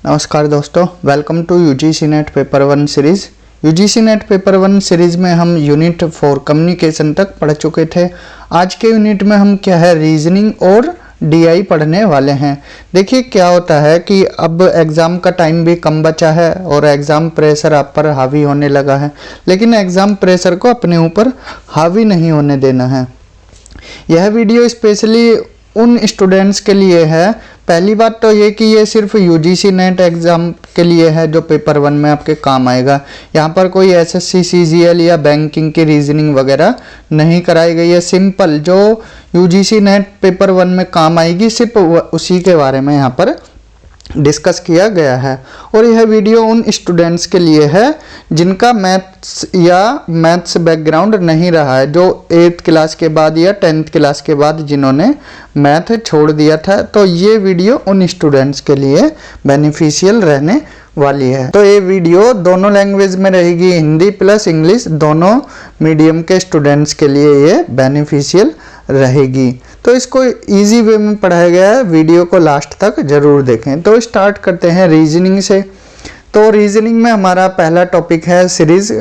नमस्कार दोस्तों, welcome to UGC net paper 1 series. UGC net paper 1 series में हम यूनिट 4 कम्युनिकेशन तक पढ़ चुके थे। आज के यूनिट में हम क्या है रीजनिंग और डीआई पढ़ने वाले हैं। देखिए क्या होता है कि अब एग्ज़ाम का टाइम भी कम बचा है और एग्ज़ाम प्रेशर आप पर हावी होने लगा है, लेकिन एग्ज़ाम प्रेशर को अपने ऊपर हावी नहीं होने देना है। यह वीडियो स्पेशली उन स्टूडेंट्स के लिए है। पहली बात तो ये कि ये सिर्फ यूजीसी नेट एग्ज़ाम के लिए है जो पेपर 1 में आपके काम आएगा। यहाँ पर कोई एसएससी सीजीएल या बैंकिंग की रीजनिंग वगैरह नहीं कराई गई है। सिंपल जो यूजीसी नेट पेपर 1 में काम आएगी सिर्फ उसी के बारे में यहाँ पर डिस्कस किया गया है। और यह वीडियो उन स्टूडेंट्स के लिए है जिनका मैथ्स बैकग्राउंड नहीं रहा है, जो 8th क्लास के बाद या 10th क्लास के बाद जिन्होंने मैथ छोड़ दिया था। तो ये वीडियो उन स्टूडेंट्स के लिए बेनिफिशियल रहने वाली है। तो ये वीडियो दोनों लैंग्वेज में रहेगी, हिंदी प्लस इंग्लिश, दोनों मीडियम के स्टूडेंट्स के लिए ये बेनिफिशियल रहेगी। तो इसको इजी वे में पढ़ाया गया है, वीडियो को लास्ट तक जरूर देखें। तो स्टार्ट करते हैं रीजनिंग से। तो रीजनिंग में हमारा पहला टॉपिक है सीरीज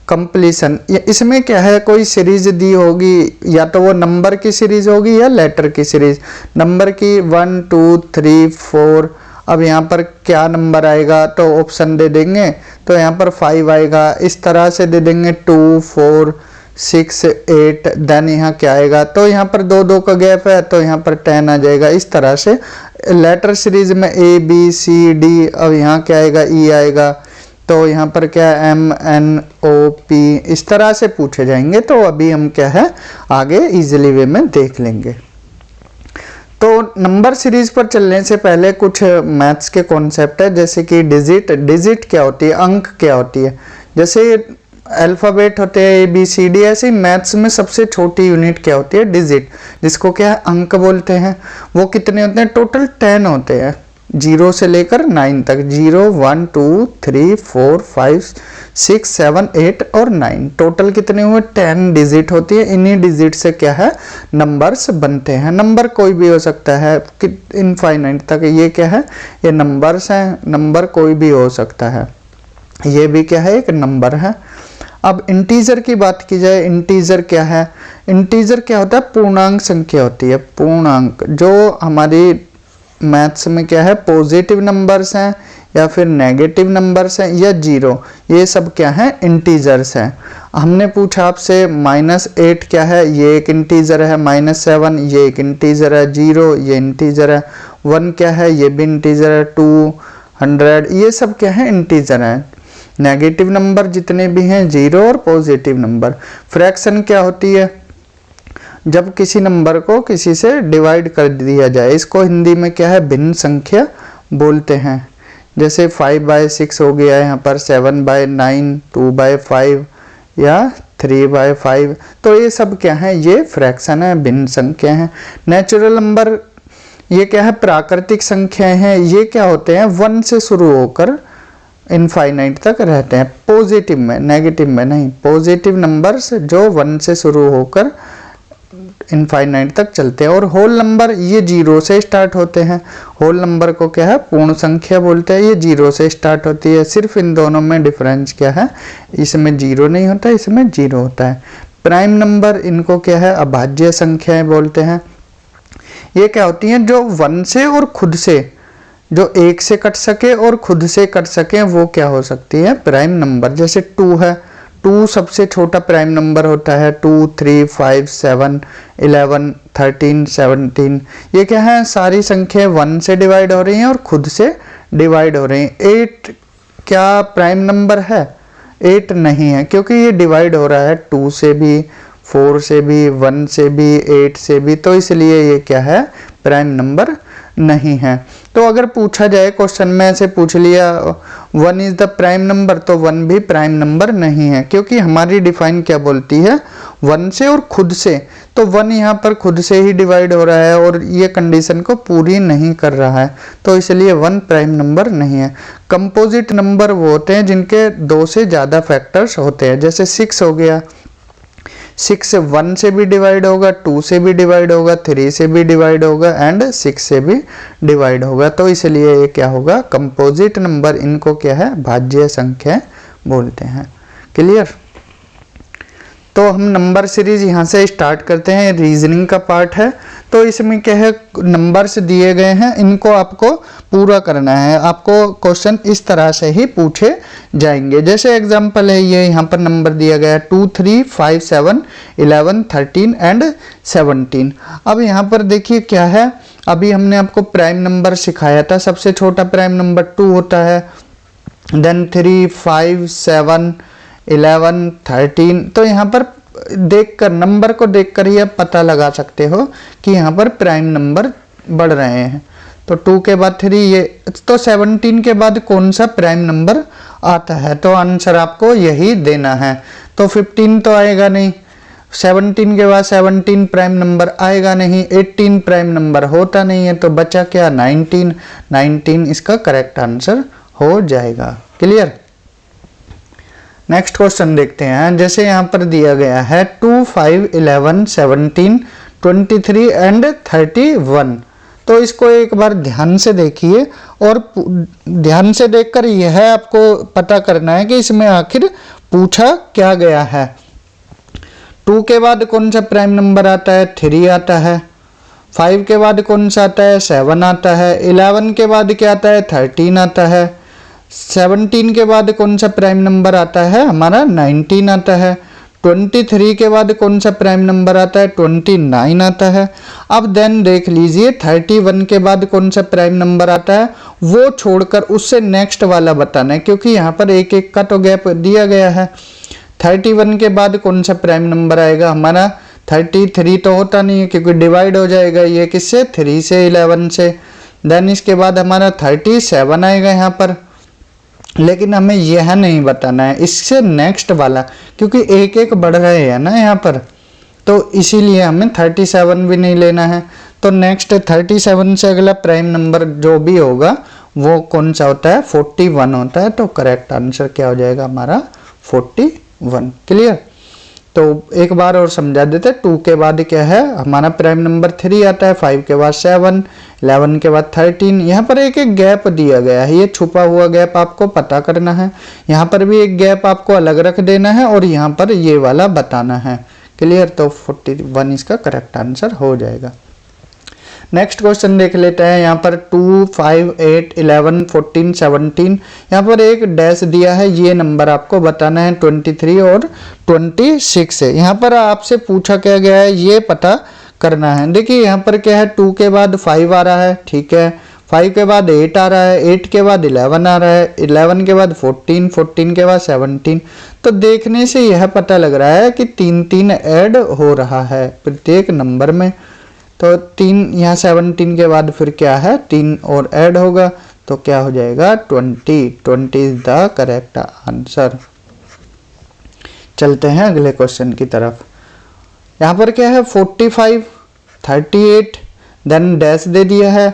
कंप्लीशन। इसमें क्या है, कोई सीरीज दी होगी, या तो वो नंबर की सीरीज होगी या लेटर की सीरीज। नंबर की 1 2 3 4। अब यहाँ पर क्या नंबर आएगा तो ऑप्शन दे देंगे, तो यहाँ पर 5 आएगा। इस तरह से दे देंगे 2 4 6 8। देन यहाँ क्या आएगा, तो यहाँ पर 2 का गैप है तो यहाँ पर 10 आ जाएगा। इस तरह से लेटर सीरीज में A B C D। अब यहाँ क्या आएगा, E आएगा, तो यहाँ पर क्या M N O P। इस तरह से पूछे जाएंगे। तो अभी हम क्या है आगे इजीली वे में देख लेंगे। तो नंबर सीरीज पर चलने से पहले कुछ मैथ्स के कॉन्सेप्ट है, जैसे कि डिजिट क्या होती है, अंक क्या होती है। जैसे अल्फ़ाबेट होते हैं ABCD, ऐसे मैथ्स में सबसे छोटी यूनिट क्या होती है, डिजिट, जिसको क्या है अंक बोलते हैं। वो कितने होते हैं, टोटल 10 होते हैं, 0 से लेकर 9 तक। 0 1 2 3 4 5 6 7 8 और 9, टोटल कितने हुए 10 डिजिट होती है। इन्हीं डिजिट से क्या है नंबर्स बनते हैं। नंबर कोई भी हो सकता है इनफाइनाइट तक, ये क्या है ये नंबर्स हैं, नंबर कोई भी हो सकता है। ये भी क्या है एक नंबर है। अब इंटीजर की बात की जाए, इंटीजर क्या है, इंटीजर क्या होता है, पूर्णांक संख्या होती है। पूर्णांक जो हमारी मैथ्स में क्या है पॉजिटिव नंबर्स हैं या फिर नेगेटिव नंबर्स हैं या जीरो, ये सब क्या है इंटीजर्स हैं। हमने पूछा आपसे -8 क्या है, ये एक इंटीजर है। -7 ये एक इंटीजर है। 0 ये इंटीजर है। 1 क्या है, ये भी इंटीजर है। 200 ये सब क्या है इंटीजर हैं। नेगेटिव नंबर जितने भी हैं 0 और पॉजिटिव नंबर। फ्रैक्शन क्या होती है, जब किसी नंबर को किसी से डिवाइड कर दिया जाए, इसको हिंदी में क्या है भिन्न संख्या बोलते हैं। जैसे 5/6 हो गया यहाँ पर, 7/9, 2/5 या 3/5। तो ये सब क्या है, ये फ्रैक्शन है, भिन्न संख्या है। नेचुरल नंबर ये क्या है प्राकृतिक संख्याएं हैं। ये क्या होते हैं 1 से शुरू होकर इनफाइनाइट तक रहते हैं, पॉजिटिव में, नेगेटिव में नहीं। पॉजिटिव नंबर्स जो 1 से शुरू होकर इनफाइनाइट तक चलते हैं। और होल नंबर ये 0 से स्टार्ट होते हैं। होल नंबर को क्या है पूर्ण संख्या बोलते हैं। ये 0 से स्टार्ट होती है। सिर्फ इन दोनों में डिफरेंस क्या है, इसमें 0 नहीं होता, इसमें 0 होता है। प्राइम नंबर इनको क्या है अभाज्य संख्याएं बोलते हैं। ये क्या होती हैं जो 1 से और खुद से, जो 1 से कट सके और खुद से कट सके, वो क्या हो सकती है प्राइम नंबर। जैसे 2 है, 2 सबसे छोटा प्राइम नंबर होता है। 2 3 5 7 11 13 17 ये क्या है सारी संख्याएं 1 से डिवाइड हो रही हैं और खुद से डिवाइड हो रही हैं। 8 क्या प्राइम नंबर है, 8 नहीं है, क्योंकि ये डिवाइड हो रहा है 2 से भी, 4 से भी, 1 से भी, 8 से भी, तो इसलिए ये क्या है प्राइम नंबर नहीं है। तो अगर पूछा जाए क्वेश्चन में ऐसे पूछ लिया 1 इज द प्राइम नंबर, तो 1 भी प्राइम नंबर नहीं है, क्योंकि हमारी डिफाइन क्या बोलती है 1 से और खुद से। तो 1 यहाँ पर खुद से ही डिवाइड हो रहा है और ये कंडीशन को पूरी नहीं कर रहा है, तो इसलिए 1 प्राइम नंबर नहीं है। कंपोजिट नंबर वो होते हैं जिनके 2 से ज़्यादा फैक्टर्स होते हैं। जैसे 6 हो गया, 6 1 से भी डिवाइड होगा, 2 से भी डिवाइड होगा, 3 से भी डिवाइड होगा एंड 6 से भी डिवाइड होगा। तो इसलिए ये क्या होगा, कंपोजिट नंबर, इनको क्या है, भाज्य संख्या बोलते हैं। क्लियर। तो हम नंबर सीरीज यहाँ से स्टार्ट करते हैं, रीजनिंग का पार्ट है। तो इसमें क्या है, नंबर्स दिए गए हैं, इनको आपको पूरा करना है। आपको क्वेश्चन इस तरह से ही पूछे जाएंगे। जैसे एग्जांपल है, ये यहाँ पर नंबर दिया गया है 2 3 5 7 11 13 एंड 17। अब यहाँ पर देखिए क्या है, अभी हमने आपको प्राइम नंबर सिखाया था। सबसे छोटा प्राइम नंबर 2 होता है, देन 3 5 7 11 13। तो यहाँ पर देखकर, नंबर को देखकर ही आप पता लगा सकते हो कि यहाँ पर प्राइम नंबर बढ़ रहे हैं। तो 2 के बाद 3, ये तो 17 के बाद कौन सा प्राइम नंबर आता है, तो आंसर आपको यही देना है। तो 15 तो आएगा नहीं, 17 के बाद 17 प्राइम नंबर आएगा नहीं, 18 प्राइम नंबर होता नहीं है, तो बचा क्या, 19 इसका करेक्ट आंसर हो जाएगा। क्लियर। नेक्स्ट क्वेश्चन देखते हैं। जैसे यहाँ पर दिया गया है 2 5 11 17 23 एंड 31। तो इसको एक बार ध्यान से देखिए और ध्यान से देखकर यह आपको पता करना है कि इसमें आखिर पूछा क्या गया है। 2 के बाद कौन सा प्राइम नंबर आता है, 3 आता है। 5 के बाद कौन सा आता है, 7 आता है। 11 के बाद क्या आता है, 13 आता है। 17 के बाद कौन सा प्राइम नंबर आता है, हमारा 19 आता है। 23 के बाद कौन सा प्राइम नंबर आता है, 29 आता है। अब देन देख लीजिए 31 के बाद कौन सा प्राइम नंबर आता है, वो छोड़कर उससे नेक्स्ट वाला बताना है, क्योंकि यहाँ पर एक एक का तो गैप दिया गया है। 31 के बाद कौन सा प्राइम नंबर आएगा, हमारा 33 तो होता नहीं है, क्योंकि डिवाइड हो जाएगा ये किससे, 3 से 11 से। देन इसके बाद हमारा 37 आएगा यहाँ पर, लेकिन हमें यह नहीं बताना है इससे नेक्स्ट वाला, क्योंकि एक एक बढ़ रहे हैं ना यहाँ पर, तो इसीलिए हमें 37 भी नहीं लेना है। तो नेक्स्ट 37 से अगला प्राइम नंबर जो भी होगा वो कौन सा होता है, 41 होता है। तो करेक्ट आंसर क्या हो जाएगा हमारा, 41। क्लियर। तो एक बार और समझा देते, 2 के बाद क्या है, हमारा प्राइम नंबर 3 आता है। 5 के बाद 7, 11 के बाद 13। यहाँ पर एक एक गैप दिया गया है, ये छुपा हुआ गैप आपको पता करना है। यहाँ पर भी एक गैप आपको अलग रख देना है और यहाँ पर ये वाला बताना है। क्लियर। तो 41 इसका करेक्ट आंसर हो जाएगा। नेक्स्ट क्वेश्चन देख लेते हैं। यहाँ पर 2 5 8 11 14 17, यहाँ पर एक डैश दिया है, ये नंबर आपको बताना है 23 और 26 है। यहाँ पर आपसे पूछा क्या गया है, ये पता करना है। देखिए यहाँ पर क्या है, 2 के बाद 5 आ रहा है, ठीक है। 5 के बाद 8 आ रहा है, 8 के बाद 11 आ रहा है, 11 के बाद 14, 14 के बाद 17। तो देखने से यह पता लग रहा है कि 3 ऐड हो रहा है प्रत्येक नंबर में। तो 3 यहाँ 17 के बाद फिर क्या है, 3 और ऐड होगा, तो क्या हो जाएगा, 20 इज द करेक्ट आंसर। चलते हैं अगले क्वेश्चन की तरफ। यहाँ पर क्या है, 45 38, देन डैश दे दिया है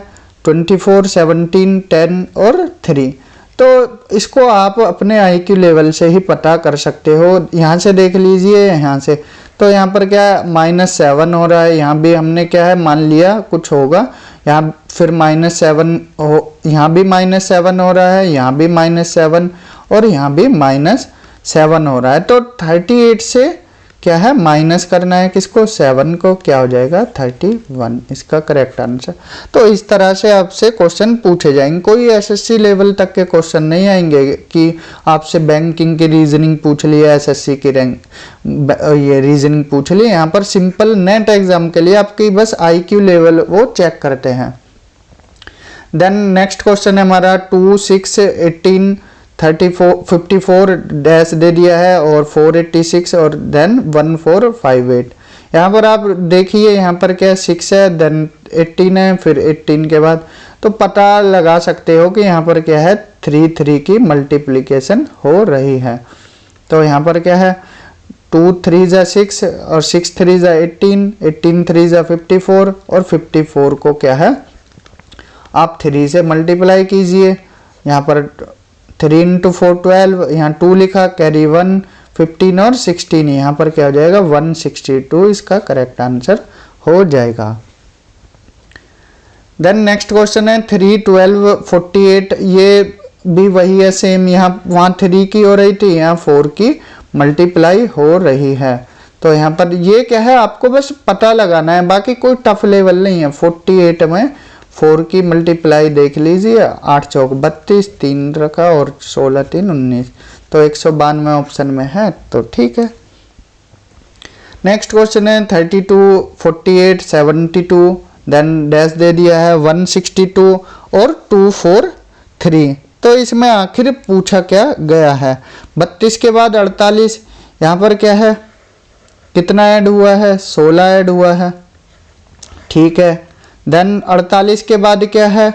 24 17 10 और 3। तो इसको आप अपने IQ लेवल से ही पता कर सकते हो। यहाँ से देख लीजिए, यहाँ से तो यहाँ पर क्या है, -7 हो रहा है। यहाँ भी हमने क्या है, मान लिया कुछ होगा, यहाँ फिर -7 हो, यहाँ भी -7 हो रहा है, यहाँ भी -7 और यहाँ भी -7 हो रहा है। तो 38 से क्या है, माइनस करना है किसको, 7 को, क्या हो जाएगा 31 इसका करेक्ट आंसर। तो इस तरह से आपसे क्वेश्चन पूछे जाएंगे। कोई SSC लेवल तक के क्वेश्चन नहीं आएंगे कि आपसे बैंकिंग की रीजनिंग पूछ लिया, SSC की रैंक ये रीजनिंग पूछ लिया। यहाँ पर सिंपल नेट एग्जाम के लिए आपकी बस IQ लेवल वो चेक करते हैं। देन नेक्स्ट क्वेश्चन है हमारा 2 6 18 34 54 डैश दे दिया है और 486 और देन 1458। यहाँ पर आप देखिए, यहाँ पर क्या 6 है, देन 18 है, फिर 18 के बाद तो पता लगा सकते हो कि यहाँ पर क्या है, 3 की मल्टीप्लिकेशन हो रही है। तो यहाँ पर क्या है, 2 3 जा 6 और 6 3 जा 18, 18 3 जा 54 और 54 को क्या है, आप 3 से मल्टीप्लाई कीजिए। यहाँ पर 3 × 4 12, यहाँ 2 लिखा, कैरी 1, 15 और 16, यहाँ पर क्या हो जाएगा 162 इसका करेक्ट आंसर हो जाएगा। देन नेक्स्ट क्वेश्चन है 3, 12, 48, ये भी वही है सेम, यहाँ वहाँ 3 की हो रही थी, यहाँ 4 की मल्टीप्लाई हो रही है। तो यहाँ पर ये क्या है आपको बस पता लगाना है, बाकी कोई टफ लेवल नहीं है। 48 में 4 की मल्टीप्लाई देख लीजिए, 8 चौक 32, 3 रखा और 16 3 19, तो 192 ऑप्शन में है, तो ठीक है। नेक्स्ट क्वेश्चन है 32, 48, 72, देन डैश दे दिया है 162 और 243। तो इसमें आखिर पूछा क्या गया है, 32 के बाद 48, यहाँ पर क्या है कितना ऐड हुआ है 16 ऐड हुआ है, ठीक है। देन 48 के बाद क्या है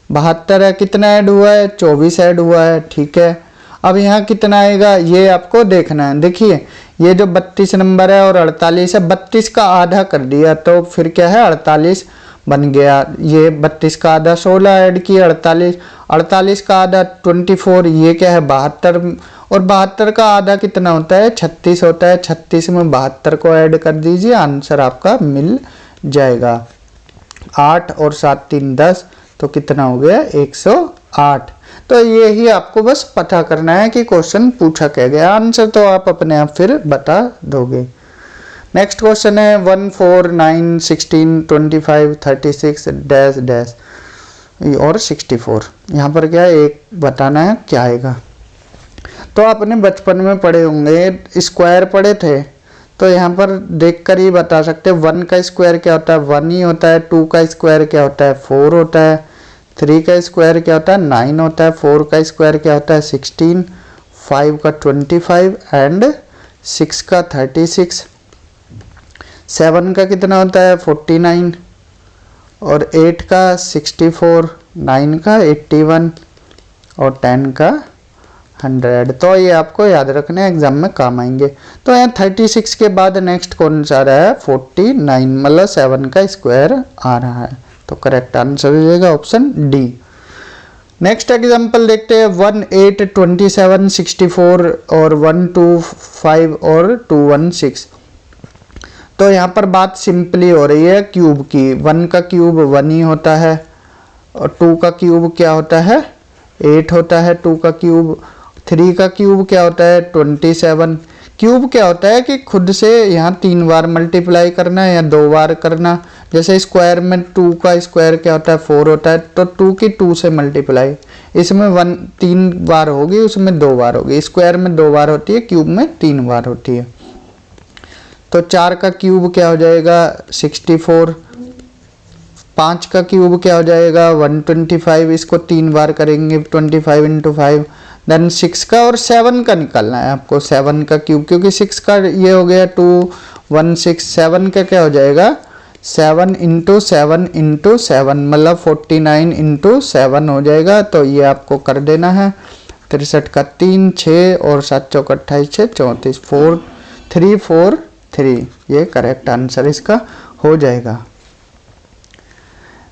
72 है, कितना ऐड हुआ है 24 ऐड हुआ है, ठीक है। अब यहाँ कितना आएगा ये आपको देखना है। देखिए ये जो 32 नंबर है और 48 है, 32 का आधा कर दिया तो फिर क्या है 48 बन गया। ये 32 का आधा 16 ऐड किया 48, 48 का आधा 24, ये क्या है 72, और 72 का आधा कितना होता है 36 होता है। 36 में 72 को ऐड कर दीजिए, आंसर आपका मिल जाएगा। 8 और 7 3 10, तो कितना हो गया 108। तो ये ही आपको बस पता करना है कि क्वेश्चन पूछा क्या गया, आंसर तो आप अपने आप फिर बता दोगे। नेक्स्ट क्वेश्चन है 1, 4, 9, 16, 25, 36 डैश डैश और 64। यहाँ पर क्या है एक बताना है क्या आएगा। तो आपने बचपन में पढ़े होंगे, स्क्वायर पढ़े थे, तो यहाँ पर देखकर ही बता सकते हैं। 1 का स्क्वायर क्या होता है 1 ही होता है, 2 का स्क्वायर क्या होता है 4 होता है, 3 का स्क्वायर क्या होता है 9 होता है, 4 का स्क्वायर क्या होता है 16, 5 का 25 एंड 6 का 36, 7 का कितना होता है 49 और 8 का 64, 9 का 81 और 10 का 100। तो ये आपको याद रखना है, एग्जाम में काम आएंगे। तो यहाँ 36 के बाद नेक्स्ट कौन सा आ रहा है 49, मतलब 7 का स्क्वायर आ रहा है, तो करेक्ट आंसर हो जाएगा ऑप्शन डी। नेक्स्ट एग्जाम्पल देखते हैं 1, 8, 27, 64 और 1, 2, 5 और 2, 1, 6। तो यहाँ पर बात सिंपली हो रही है क्यूब की। 1 का क्यूब 1 ही होता है और 2 का क्यूब क्या होता है 8 होता है 2 का क्यूब, 3 का क्यूब क्या होता है 27। क्यूब क्या होता है कि खुद से यहाँ 3 बार मल्टीप्लाई करना या 2 बार करना। जैसे स्क्वायर में 2 का स्क्वायर क्या होता है 4 होता है, तो 2 की 2 से मल्टीप्लाई, इसमें 1 3 बार होगी, उसमें 2 बार होगी। स्क्वायर में 2 बार होती है, क्यूब में 3 बार होती है। तो 4 का क्यूब क्या हो जाएगा 64, 5 का क्यूब क्या हो जाएगा 125, इसको 3 बार करेंगे 25 × 5। देन 6 का और 7 का निकालना है आपको, 7 का क्यूब, क्योंकि 6 का ये हो गया 216, 7 का क्या हो जाएगा 7 × 7 × 7, मतलब 49 × 7 हो जाएगा। तो ये आपको कर देना है। 63 का 3 6 और 7 चौक 28 6 34, 4 3 4 3, ये करेक्ट आंसर इसका हो जाएगा।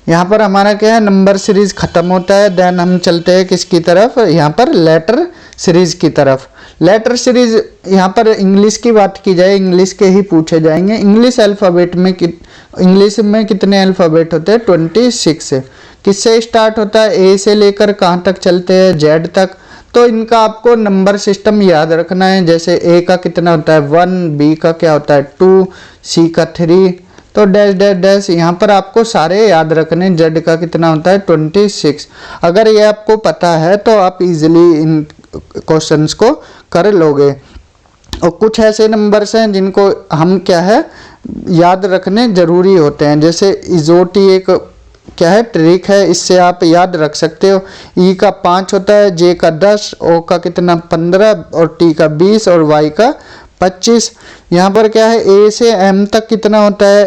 यहाँ पर हमारा क्या है नंबर सीरीज खत्म होता है। देन हम चलते हैं किसकी तरफ, यहाँ पर लेटर सीरीज की तरफ। लेटर सीरीज यहाँ पर इंग्लिश की बात की जाए, इंग्लिश के ही पूछे जाएंगे। इंग्लिश अल्फ़ाबेट में इंग्लिश में कितने अल्फ़ाबेट होते हैं 26। किससे स्टार्ट होता है ए से लेकर कहाँ तक चलते हैं जेड तक। तो इनका आपको नंबर सिस्टम याद रखना है। जैसे ए का कितना होता है 1, बी का क्या होता है 2, सी का 3, तो डैश डैश डैश यहाँ पर आपको सारे याद रखने। जेड का कितना होता है 26। अगर ये आपको पता है तो आप इजीली इन क्वेश्चंस को कर लोगे। और कुछ ऐसे नंबर्स हैं जिनको हम क्या है याद रखने ज़रूरी होते हैं। जैसे इजोटी एक क्या है ट्रिक है, इससे आप याद रख सकते हो। ई का 5 होता है, जे का 10, ओ का कितना 15 और टी का 20 और वाई का 25। यहाँ पर क्या है ए से एम तक कितना होता है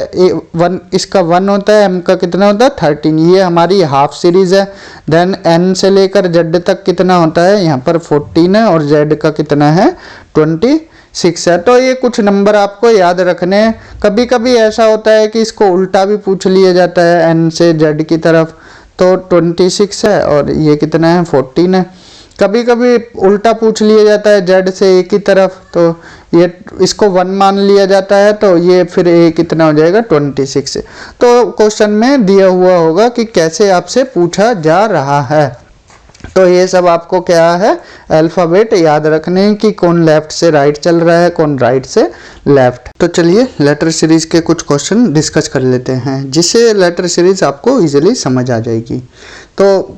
1, इसका 1 होता है, एम का कितना होता है 13। ये हमारी हाफ सीरीज है। देन एन से लेकर जेड तक कितना होता है यहाँ पर 14 है और जेड का कितना है 26 है। तो ये कुछ नंबर आपको याद रखने हैं। कभी कभी ऐसा होता है कि इसको उल्टा भी पूछ लिया जाता है एन से जेड की तरफ, तो 26 है और ये कितना है 14 है। कभी कभी उल्टा पूछ लिया जाता है जेड से ए की तरफ, तो ये इसको 1 मान लिया जाता है, तो ये फिर ए कितना हो जाएगा 26। तो क्वेश्चन में दिया हुआ होगा कि कैसे आपसे पूछा जा रहा है। तो ये सब आपको क्या है, अल्फ़ाबेट याद रखने हैं कि कौन लेफ्ट से राइट चल रहा है, कौन राइट से लेफ्ट। तो चलिए लेटर सीरीज के कुछ क्वेश्चन डिस्कस कर लेते हैं, जिससे लेटर सीरीज आपको इजीली समझ आ जाएगी। तो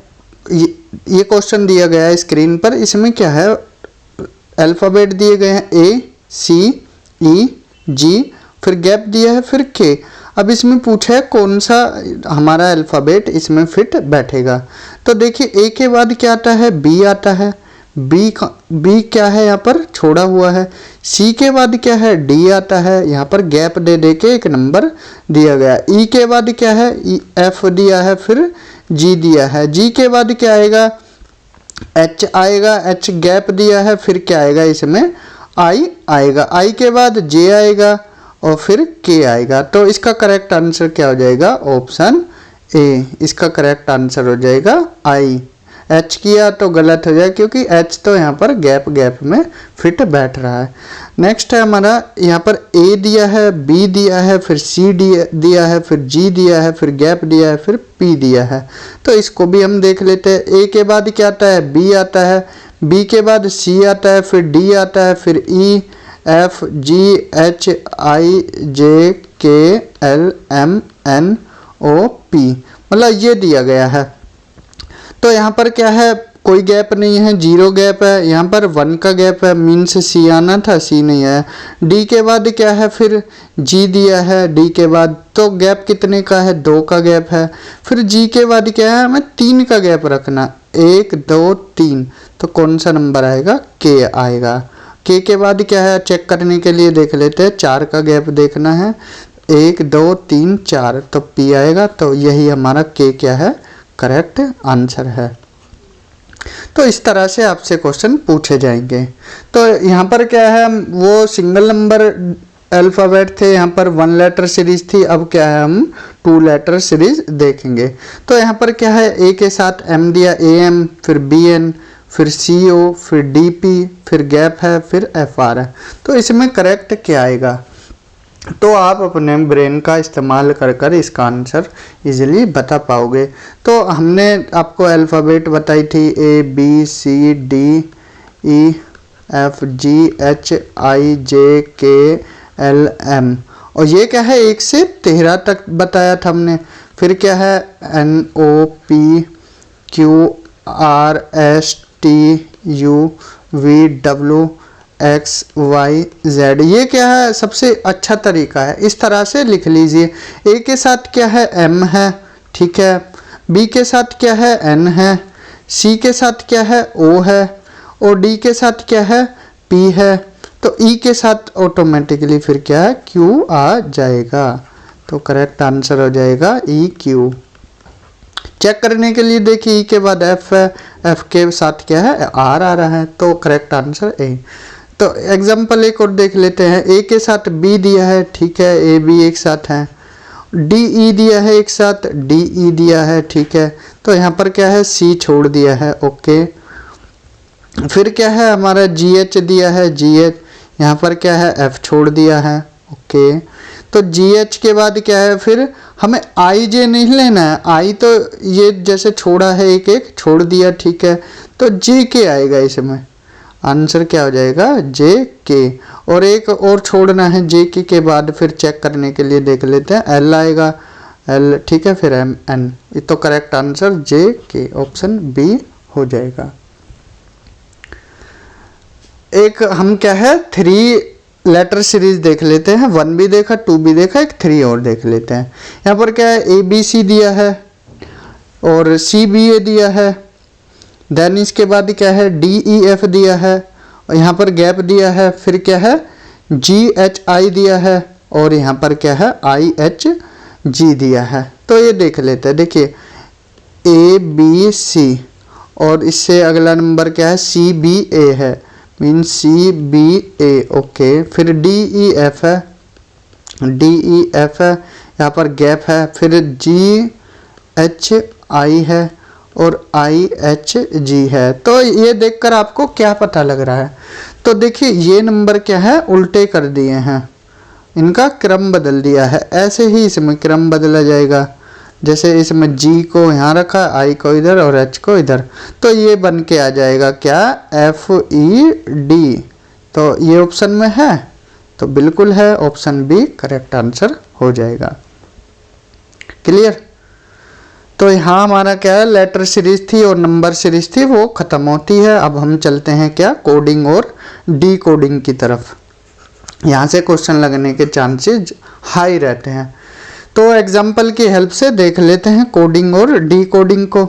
ये क्वेश्चन दिया गया है स्क्रीन पर। इसमें क्या है, अल्फ़ाबेट दिए गए हैं ए सी ई जी, फिर गैप दिया है, फिर के। अब इसमें पूछा है कौन सा हमारा अल्फ़ाबेट इसमें फिट बैठेगा। तो देखिए ए के बाद क्या आता है, बी आता है। बी क्या है, यहाँ पर छोड़ा हुआ है। सी के बाद क्या है, डी आता है, यहाँ पर गैप दे दे के एक नंबर दिया गया। ई के बाद क्या है, एफ दिया है, फिर जी दिया है। जी के बाद क्या आएगा, एच आएगा, एच गैप दिया है, फिर क्या आएगा इसमें आई आएगा। आई के बाद जे आएगा और फिर के आएगा। तो इसका करेक्ट आंसर क्या हो जाएगा, ऑप्शन ए। इसका करेक्ट आंसर हो जाएगा आई। एच किया तो गलत हो जाए, क्योंकि एच तो यहाँ पर गैप गैप में फिट बैठ रहा है। नेक्स्ट है हमारा, यहाँ पर ए दिया है, बी दिया है, फिर सी दिया है, फिर जी दिया है, फिर गैप दिया है, फिर पी दिया है। तो इसको भी हम देख लेते हैं। ए के बाद क्या आता है, बी आता है। बी के बाद सी आता है, फिर डी आता है, फिर ई F G H I J K L M N O P, मतलब ये दिया गया है। तो यहाँ पर क्या है, कोई गैप नहीं है, 0 गैप है। यहाँ पर 1 का गैप है, मीन्स सी आना था, सी नहीं है। डी के बाद क्या है, फिर जी दिया है। डी के बाद तो गैप कितने का है, 2 का गैप है। फिर जी के बाद क्या है, हमें 3 का गैप रखना, 1 2 3। तो कौन सा नंबर आएगा, के आएगा। के के बाद क्या है, चेक करने के लिए देख लेते हैं, 4 का गैप देखना है, 1 2 3 4, तो पी आएगा। तो यही हमारा के क्या है, करेक्ट आंसर है। तो इस तरह से आपसे क्वेश्चन पूछे जाएंगे। तो यहाँ पर क्या है, वो सिंगल नंबर अल्फ़ाबेट थे, यहाँ पर 1 लेटर सीरीज थी। अब क्या है, हम 2 लेटर सीरीज देखेंगे। तो यहाँ पर क्या है, ए के साथ एम दिया, ए एम, फिर बी एन, फिर सी ओ, फिर डी पी, फिर गैप है, फिर एफ आर है। तो इसमें करेक्ट क्या आएगा। तो आप अपने ब्रेन का इस्तेमाल कर कर इसका आंसर इजीली बता पाओगे। तो हमने आपको अल्फ़ाबेट बताई थी, A B C D E F G H I J K L M, और ये क्या है 1 से 13 तक बताया था हमने। फिर क्या है, N O P Q R S T U V W X Y Z. ये क्या है, सबसे अच्छा तरीका है, इस तरह से लिख लीजिए। ए के साथ क्या है, एम है, ठीक है। बी के साथ क्या है, एन है। सी के साथ क्या है, ओ है। और डी के साथ क्या है, पी है। तो ई के साथ ऑटोमेटिकली फिर क्या है, क्यू आ जाएगा। तो करेक्ट आंसर हो जाएगा ई क्यू। चेक करने के लिए देखिए, ई के बाद एफ है, एफ के साथ क्या है, आर आ रहा है। तो करेक्ट आंसर ए। तो एग्जाम्पल एक और देख लेते हैं। ए के साथ बी दिया है, ठीक है, ए बी एक साथ है। डी ई दिया है एक साथ, डी ई दिया है, ठीक है। तो यहाँ पर क्या है, सी छोड़ दिया है, ओके। फिर क्या है हमारा, जी एच दिया है, जी एच, यहाँ पर क्या है, एफ छोड़ दिया है, ओके। तो जी एच के बाद क्या है, फिर हमें आई जे नहीं लेना है। आई तो ये जैसे छोड़ा है, एक एक छोड़ दिया, ठीक है। तो जे के आएगा, इसमें आंसर क्या हो जाएगा, जे के। और एक और छोड़ना है जे के बाद, फिर चेक करने के लिए देख लेते हैं, एल आएगा, एल, ठीक है, फिर एम एन। ये तो करेक्ट आंसर जे के, ऑप्शन बी हो जाएगा। एक हम क्या है, 3 लेटर सीरीज देख लेते हैं। 1 भी देखा, 2 भी देखा, एक 3 और देख लेते हैं। यहाँ पर क्या है, ए बी सी दिया है और सी बी ए दिया है। देन इसके बाद क्या है, डी ई एफ दिया है और यहाँ पर गैप दिया है। फिर क्या है, जी एच आई दिया है और यहाँ पर क्या है, आई एच जी दिया है। तो ये देख लेते हैं। देखिए ए बी सी और इससे अगला नंबर क्या है, सी बी ए है, मीन्स सी बी ए, ओके। फिर डी ई एफ है, डी ई एफ है, यहाँ पर गैप है। फिर जी एच आई है और IHG है। तो ये देखकर आपको क्या पता लग रहा है? तो देखिए ये नंबर क्या है, उल्टे कर दिए हैं, इनका क्रम बदल दिया है। ऐसे ही इसमें क्रम बदला जाएगा, जैसे इसमें G को यहाँ रखा, I को इधर और H को इधर, तो ये बन के आ जाएगा क्या, FED। तो ये ऑप्शन में है, तो बिल्कुल है, ऑप्शन बी करेक्ट आंसर हो जाएगा। क्लियर? तो यहाँ हमारा क्या है, लेटर सीरीज थी और नंबर सीरीज थी, वो खत्म होती है। अब हम चलते हैं क्या, कोडिंग और डी कोडिंग की तरफ। यहाँ से क्वेश्चन लगने के चांसेस हाई रहते हैं। तो एग्जाम्पल की हेल्प से देख लेते हैं कोडिंग और डी कोडिंग को।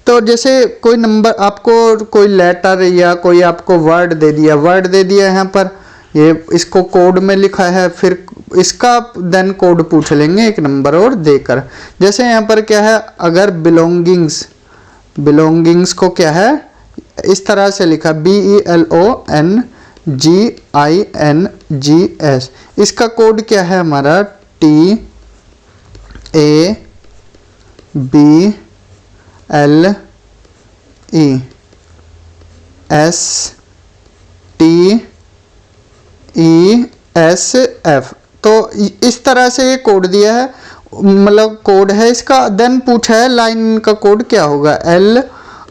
तो जैसे कोई नंबर आपको, कोई लेटर या कोई आपको वर्ड दे दिया यहाँ पर, ये इसको कोड में लिखा है, फिर इसका देन कोड पूछ लेंगे एक नंबर और देकर। जैसे यहाँ पर क्या है, अगर बिलोंगिंग्स को क्या है, इस तरह से लिखा BELONGINGS, इसका कोड क्या है हमारा, TABLESTESF। तो इस तरह से ये कोड दिया है, मतलब कोड है इसका। देन पूछा है लाइन का कोड क्या होगा,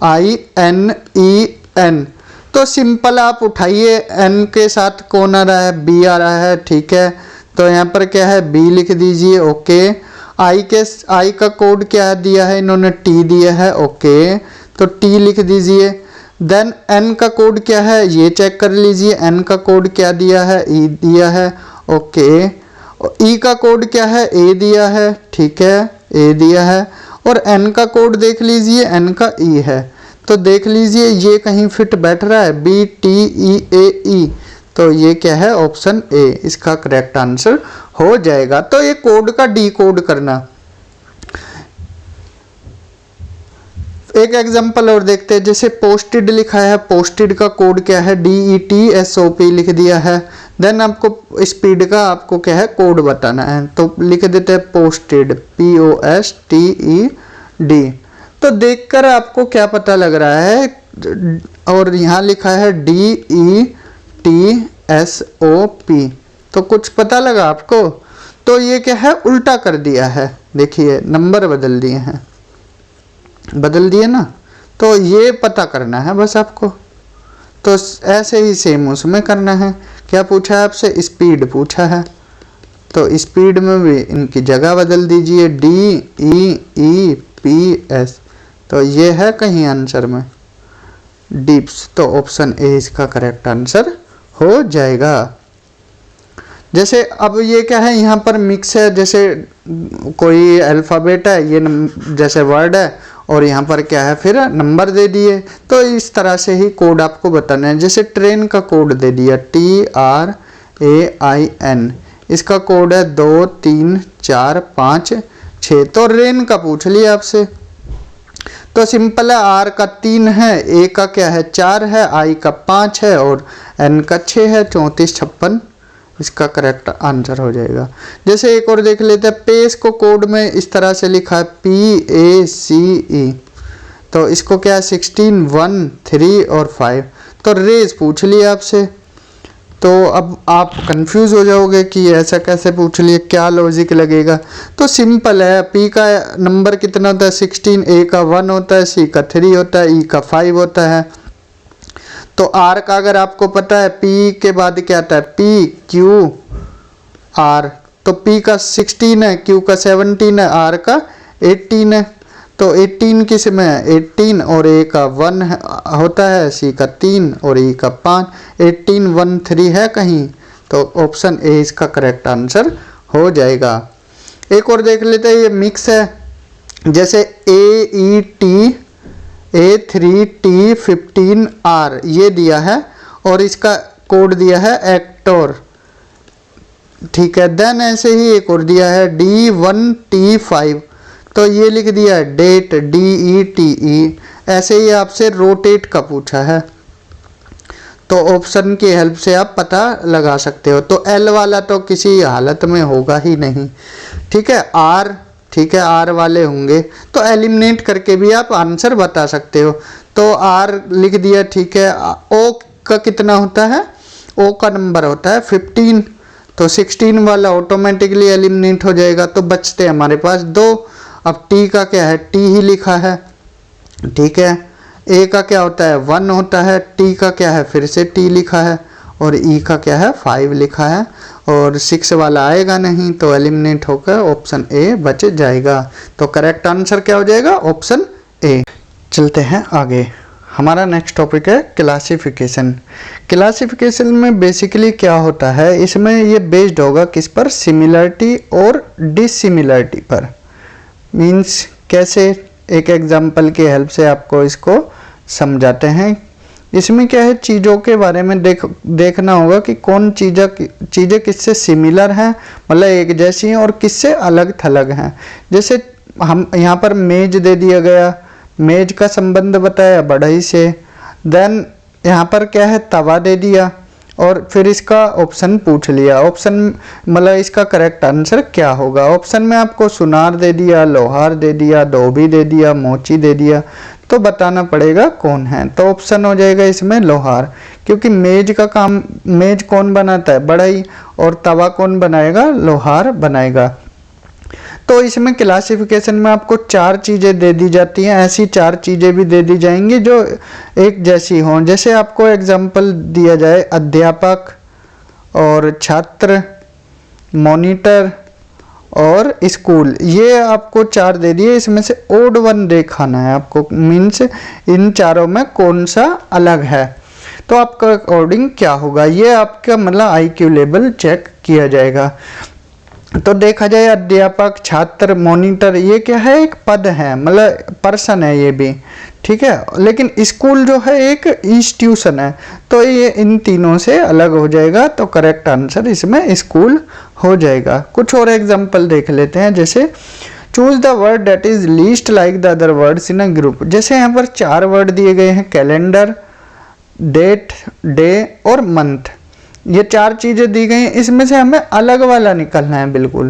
LINEN। तो सिंपल आप उठाइए, N के साथ कौन आ रहा है, B आ रहा है, ठीक है। तो यहाँ पर क्या है, B लिख दीजिए, ओके। I का कोड क्या दिया है इन्होंने, T दिया है, ओके, तो T लिख दीजिए। देन N का कोड क्या है, ये चेक कर लीजिए, N का कोड क्या दिया है, E दिया है, ओके। E का कोड क्या है, A दिया है, ठीक है, A दिया है। और N का कोड देख लीजिए, N का E है, तो देख लीजिए ये कहीं फिट बैठ रहा है, BTEAE। तो ये क्या है, ऑप्शन ए इसका करेक्ट आंसर हो जाएगा। तो ये कोड का डी कोड करना। एक एग्जांपल और देखते हैं, जैसे पोस्टेड लिखा है, पोस्टेड का कोड क्या है, DETSOP लिख दिया है। देन आपको स्पीड का आपको क्या है, कोड बताना है, तो लिख देते हैं पोस्टेड, POSTED। तो देखकर आपको क्या पता लग रहा है, और यहाँ लिखा है DETSOP, तो कुछ पता लगा आपको? तो ये क्या है, उल्टा कर दिया है, देखिए नंबर बदल दिए हैं, बदल दिए ना। तो ये पता करना है बस आपको। तो ऐसे ही सेम उसमें करना है। क्या पूछा है आपसे, स्पीड पूछा है, तो स्पीड में भी इनकी जगह बदल दीजिए, DEEPS। तो ये है कहीं आंसर में डीप्स, तो ऑप्शन ए इसका करेक्ट आंसर हो जाएगा। जैसे अब ये क्या है, यहाँ पर मिक्स है, जैसे कोई अल्फ़ाबेट है, ये जैसे वर्ड है, और यहाँ पर क्या है, फिर नंबर दे दिए। तो इस तरह से ही कोड आपको बताना है। जैसे ट्रेन का कोड दे दिया, TRAIN, इसका कोड है 2 3 4 5 6। तो रेन का पूछ लिया आपसे, तो सिंपल है, R का 3 है, A का क्या है 4 है, I का 5 है और N का 6 है, 34 56 इसका करेक्ट आंसर हो जाएगा। जैसे एक और देख लेते हैं, पेस को कोड में इस तरह से लिखा है PACE, तो इसको क्या है 16 1 3 और 5। तो रेज पूछ लिया आपसे, तो अब आप कंफ्यूज हो जाओगे कि ऐसा कैसे पूछ लिए, क्या लॉजिक लगेगा। तो सिंपल है, P का नंबर कितना होता है 16, A का 1 होता है, C का 3 होता है, E का 5 होता है। तो R का अगर आपको पता है, P के बाद क्या आता है, PQR, तो P का 16 है, Q का 17 है, R का 18 है। तो 18 किस में है, 18 और A का 1 होता है, C का 3 और E का 5, 18 1 3 है कहीं, तो ऑप्शन ए इसका करेक्ट आंसर हो जाएगा। एक और देख लेते हैं, ये मिक्स है, जैसे A3T15R ये दिया है, और इसका कोड दिया है एक्टर, ठीक है। देन ऐसे ही एक और दिया है D1T5, तो ये लिख दिया है डेट, DETE। ऐसे ही आपसे रोटेट का पूछा है, तो ऑप्शन की हेल्प से आप पता लगा सकते हो। तो L वाला तो किसी हालत में होगा ही नहीं, ठीक है। R ठीक है, आर वाले होंगे तो एलिमिनेट करके भी आप आंसर बता सकते हो। तो आर लिख दिया, ठीक है। ओ का कितना होता है, ओ का नंबर होता है 15, तो 16 वाला ऑटोमेटिकली एलिमिनेट हो जाएगा, तो बचते हमारे पास 2। अब टी का क्या है, टी ही लिखा है, ठीक है। ए का क्या होता है, 1 होता है, टी का क्या है, फिर से टी लिखा है, और ई का क्या है, 5 लिखा है, और 6 वाला आएगा नहीं, तो एलिमिनेट होकर ऑप्शन ए बच जाएगा। तो करेक्ट आंसर क्या हो जाएगा, ऑप्शन ए। चलते हैं आगे। हमारा नेक्स्ट टॉपिक है क्लासिफिकेशन। क्लासिफिकेशन में बेसिकली क्या होता है, इसमें ये बेस्ड होगा किस पर, सिमिलरिटी और डिसिमिलरिटी पर। मीन्स कैसे, एक एग्जांपल की हेल्प से आपको इसको समझाते हैं। इसमें क्या है, चीज़ों के बारे में देखना होगा कि कौन चीज़ें किससे सिमिलर हैं, मतलब एक जैसी हैं, और किससे अलग थलग हैं। जैसे हम यहाँ पर मेज दे दिया गया, मेज का संबंध बताया बढ़ई से। देन यहाँ पर क्या है, तवा दे दिया, और फिर इसका ऑप्शन पूछ लिया। ऑप्शन मतलब इसका करेक्ट आंसर क्या होगा। ऑप्शन में आपको सुनार दे दिया, लोहार दे दिया, धोबी दे दिया, मोची दे दिया, तो बताना पड़ेगा कौन है। तो ऑप्शन हो जाएगा इसमें लोहार, क्योंकि मेज का काम, मेज कौन बनाता है, बढ़ई, और तवा कौन बनाएगा, लोहार बनाएगा। तो इसमें क्लासिफिकेशन में आपको 4 चीज़ें दे दी जाती हैं, ऐसी 4 चीज़ें भी दे दी जाएंगी जो एक जैसी हों। जैसे आपको एग्जांपल दिया जाए, अध्यापक और छात्र, मॉनिटर और स्कूल, ये आपको 4 दे दिए, इसमें से ओड वन दिखाना है आपको। मीन्स इन चारों में कौन सा अलग है, तो आपका अकॉर्डिंग क्या होगा, ये आपका मतलब IQ लेवल चेक किया जाएगा। तो देखा जाए, अध्यापक, छात्र, मॉनिटर, ये क्या है, एक पद है, मतलब पर्सन है ये भी, ठीक है। लेकिन स्कूल जो है एक इंस्टीट्यूशन है, तो ये इन तीनों से अलग हो जाएगा। तो करेक्ट आंसर इसमें स्कूल हो जाएगा। कुछ और एग्जांपल देख लेते हैं। जैसे choose the word that is least like the other words in a group. जैसे यहाँ पर 4 वर्ड दिए गए हैं, कैलेंडर, डेट, डे और मंथ। ये 4 चीज़ें दी गई हैं, इसमें से हमें अलग वाला निकलना है बिल्कुल।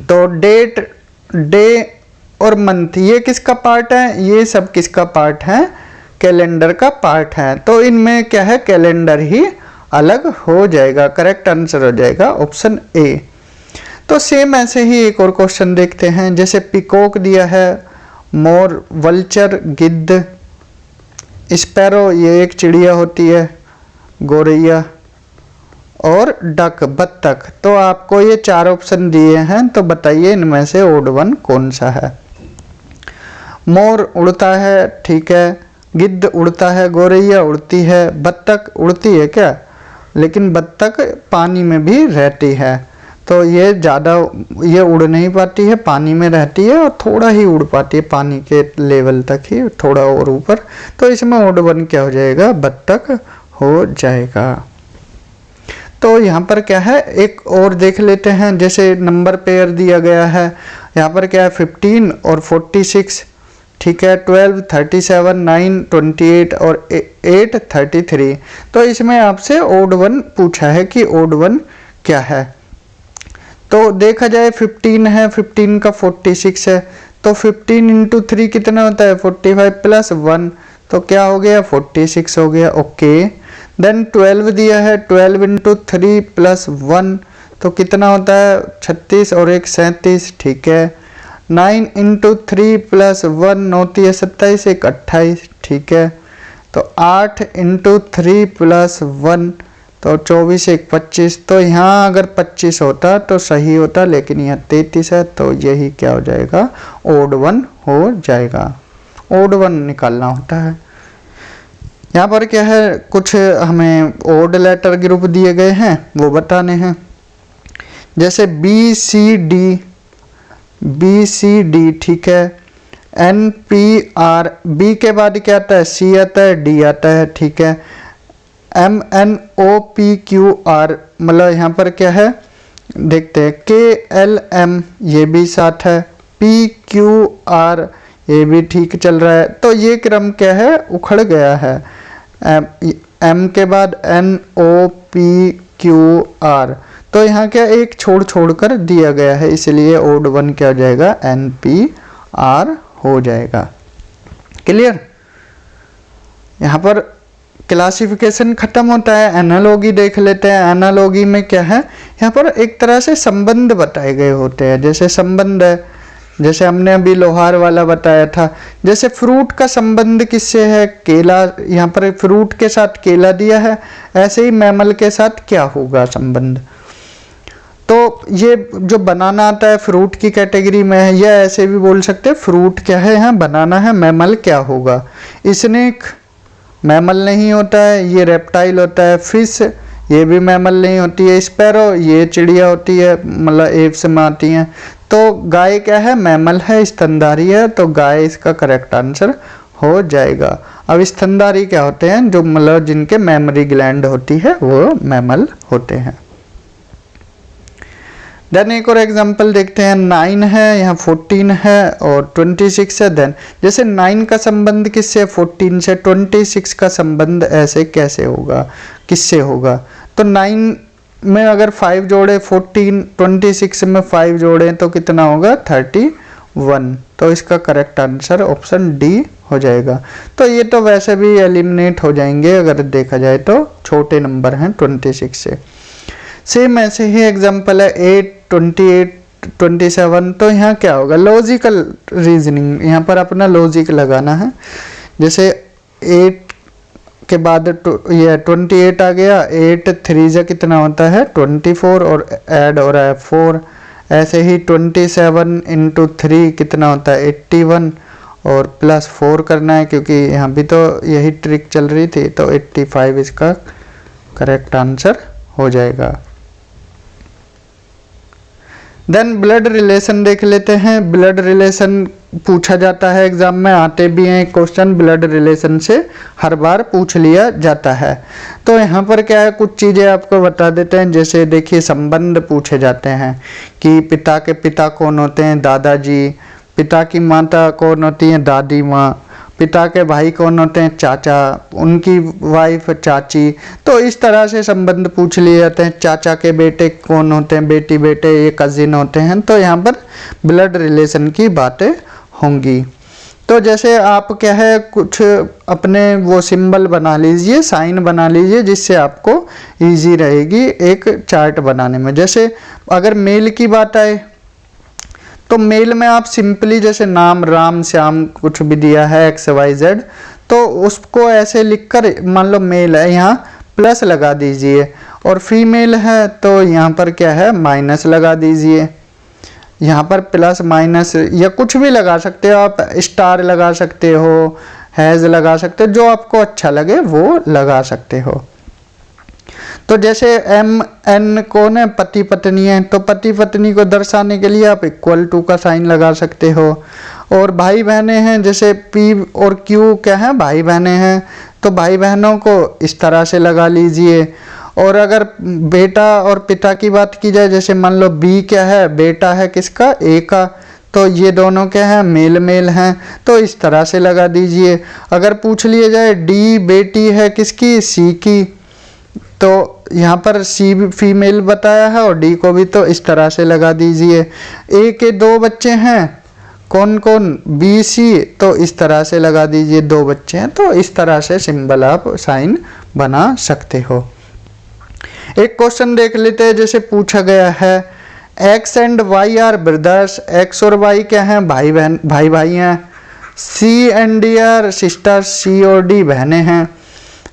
तो डेट, डे और मंथ, ये किसका पार्ट है, ये सब किसका पार्ट है, कैलेंडर का पार्ट है। तो इनमें क्या है, कैलेंडर ही अलग हो जाएगा। करेक्ट आंसर हो जाएगा ऑप्शन ए। तो सेम ऐसे ही एक और क्वेश्चन देखते हैं। जैसे पिकॉक दिया है, मोर, वल्चर, गिद्ध, स्पैरो, ये एक चिड़िया होती है, गोरैया, और डक, बत्तख। तो आपको ये 4 ऑप्शन दिए हैं, तो बताइए इनमें से ओड वन कौन सा है। मोर उड़ता है, ठीक है, गिद्ध उड़ता है, गोरैया उड़ती है, बत्तख उड़ती है क्या, लेकिन बत्तख पानी में भी रहती है। तो ये ज़्यादा, ये उड़ नहीं पाती है, पानी में रहती है, और थोड़ा ही उड़ पाती है, पानी के लेवल तक ही, थोड़ा और ऊपर। तो इसमें ओड वन क्या हो जाएगा, बत्तख हो जाएगा। तो यहाँ पर क्या है, एक और देख लेते हैं। जैसे नंबर पेयर दिया गया है, यहाँ पर क्या है, 15 और 46, ठीक है, 12, 37, 9, 28 और 8, 33। तो इसमें आपसे ओड वन पूछा है कि ओड वन क्या है। तो देखा जाए 15 है, 15 का 46 है, तो 15 इंटू 3 कितना होता है, 45 प्लस 1, तो क्या हो गया, 46 हो गया। ओके। देन 12 दिया है, 12 इंटू 3 प्लस 1, तो कितना होता है, 36 और 1 37, ठीक है। 9 इंटू 3 प्लस 1 होती है 27, 1 28, ठीक है। तो 8 इंटू 3 प्लस 1, तो 24, 1 25। तो यहाँ अगर 25 होता तो सही होता, लेकिन यहाँ 33 है, तो यही क्या हो जाएगा, ओड वन हो जाएगा। ओड वन निकालना होता है। यहाँ पर क्या है, कुछ हमें ओड लेटर ग्रुप दिए गए हैं, वो बताने हैं। जैसे BCD, ठीक है, NPR, बी के बाद क्या आता है, C आता है, D आता है, ठीक है। MNOPQR, मतलब यहाँ पर क्या है, देखते हैं, KLM, ये भी साथ है, PQR, ये भी ठीक चल रहा है। तो ये क्रम क्या है, उखड़ गया है। M के बाद NOPQR, तो यहाँ क्या एक छोड़ कर दिया गया है, इसलिए ओड वन क्या हो जाएगा, NPR हो जाएगा। क्लियर। यहाँ पर क्लासिफिकेशन खत्म होता है, एनालॉगी देख लेते हैं। एनालॉगी में क्या है, यहाँ पर एक तरह से संबंध बताए गए होते हैं। जैसे संबंध है, जैसे हमने अभी लोहार वाला बताया था, जैसे फ्रूट का संबंध किससे है, केला, यहाँ पर फ्रूट के साथ केला दिया है, ऐसे ही मैमल के साथ क्या होगा संबंध। तो ये जो बनाना आता है फ्रूट की कैटेगरी में है, या ऐसे भी बोल सकते हैं फ्रूट क्या है, यहाँ बनाना है, मैमल क्या होगा, स्नेक मैमल नहीं होता है, ये रेप्टाइल होता है। फिश ये भी मैमल नहीं होती है। स्पैरो ये चिड़िया होती है, मतलब एप्स में आती हैं। तो गाय क्या है, मैमल है, स्तनधारी है, तो गाय इसका करेक्ट आंसर हो जाएगा। अब स्तनधारी क्या होते हैं, जो मतलब जिनके मेमोरी ग्लैंड होती है वो मैमल होते हैं। देन एक और एग्जांपल देखते हैं। 9 है, यहाँ 14 है और 26 है। देन जैसे 9 का संबंध किससे, 14 से, 26 का संबंध ऐसे कैसे होगा, किससे होगा। तो 9 में अगर 5 जोड़े 14, 26 में 5 जोड़े तो कितना होगा, 31। तो इसका करेक्ट आंसर ऑप्शन डी हो जाएगा। तो ये तो वैसे भी एलिमिनेट हो जाएंगे अगर देखा जाए तो, छोटे नंबर हैं 26 से। सेम ऐसे ही एग्जांपल है 8, 28, 27। तो यहाँ क्या होगा, लॉजिकल रीजनिंग, यहाँ पर अपना लॉजिक लगाना है। जैसे 8 के बाद ये 28 आ गया, 8 3 जा कितना होता है 24 और ऐड हो रहा है 4। ऐसे ही 27 × 3 कितना होता है 81 और प्लस 4 करना है, क्योंकि यहाँ भी तो यही ट्रिक चल रही थी। तो 85 इसका करेक्ट आंसर हो जाएगा। देन ब्लड रिलेशन देख लेते हैं। ब्लड रिलेशन पूछा जाता है एग्जाम में, आते भी हैं क्वेश्चन ब्लड रिलेशन से, हर बार पूछ लिया जाता है। तो यहाँ पर क्या है, कुछ चीज़ें आपको बता देते हैं। जैसे देखिए संबंध पूछे जाते हैं कि पिता के पिता कौन होते हैं, दादाजी। पिता की माता कौन होती है, दादी माँ। पिता के भाई कौन होते हैं, चाचा। उनकी वाइफ चाची। तो इस तरह से संबंध पूछ लिए जाते हैं। चाचा के बेटे कौन होते हैं, बेटी बेटे, ये कजिन होते हैं। तो यहाँ पर ब्लड रिलेशन की बातें होंगी। तो जैसे आप क्या है, कुछ अपने वो सिंबल बना लीजिए, साइन बना लीजिए, जिससे आपको इजी रहेगी एक चार्ट बनाने में। जैसे अगर मेल की बात आए तो मेल में आप सिंपली जैसे नाम राम श्याम कुछ भी दिया है XYZ, तो उसको ऐसे लिखकर, मान लो मेल है यहाँ प्लस लगा दीजिए, और फीमेल है तो यहाँ पर क्या है माइनस लगा दीजिए। यहाँ पर प्लस माइनस या कुछ भी लगा सकते हो आप, स्टार लगा सकते हो, हैज़ लगा सकते हो, जो आपको अच्छा लगे वो लगा सकते हो। तो जैसे MN कौन है, पति पत्नी है, तो पति पत्नी को दर्शाने के लिए आप = का साइन लगा सकते हो। और भाई बहनें हैं, जैसे P और Q क्या है, भाई बहनें हैं, तो भाई बहनों को इस तरह से लगा लीजिए। और अगर बेटा और पिता की बात की जाए, जैसे मान लो B क्या है, बेटा है किसका, A का, तो ये दोनों क्या है, मेल मेल हैं, तो इस तरह से लगा दीजिए। अगर पूछ लिया जाए D बेटी है किसकी, C की, तो यहाँ पर C भी फीमेल बताया है और D को भी, तो इस तरह से लगा दीजिए। A के 2 बच्चे हैं, कौन कौन, B C, तो इस तरह से लगा दीजिए, 2 बच्चे हैं। तो इस तरह से सिंबल आप साइन बना सकते हो। एक क्वेश्चन देख लेते हैं। जैसे पूछा गया है X and Y are brothers, X और Y क्या हैं, भाई बहन, भाई भाई हैं। C and D are sisters, C और D बहनें हैं।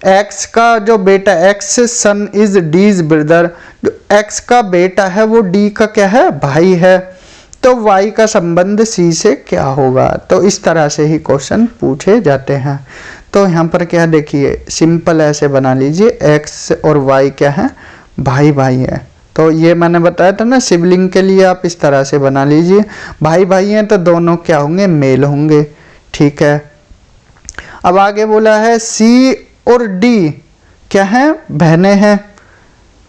X का जो बेटा, X son is D's brother, जो X का बेटा है वो D का क्या है, भाई है। तो Y का संबंध C से क्या होगा। तो इस तरह से ही क्वेश्चन पूछे जाते हैं। तो यहाँ पर क्या देखिए, सिंपल ऐसे बना लीजिए, X और Y क्या है, भाई भाई है। तो ये मैंने बताया था ना, सिबलिंग के लिए आप इस तरह से बना लीजिए। भाई भाई हैं तो दोनों क्या होंगे, मेल होंगे। ठीक है। अब आगे बोला है C और D क्या है, बहनें हैं।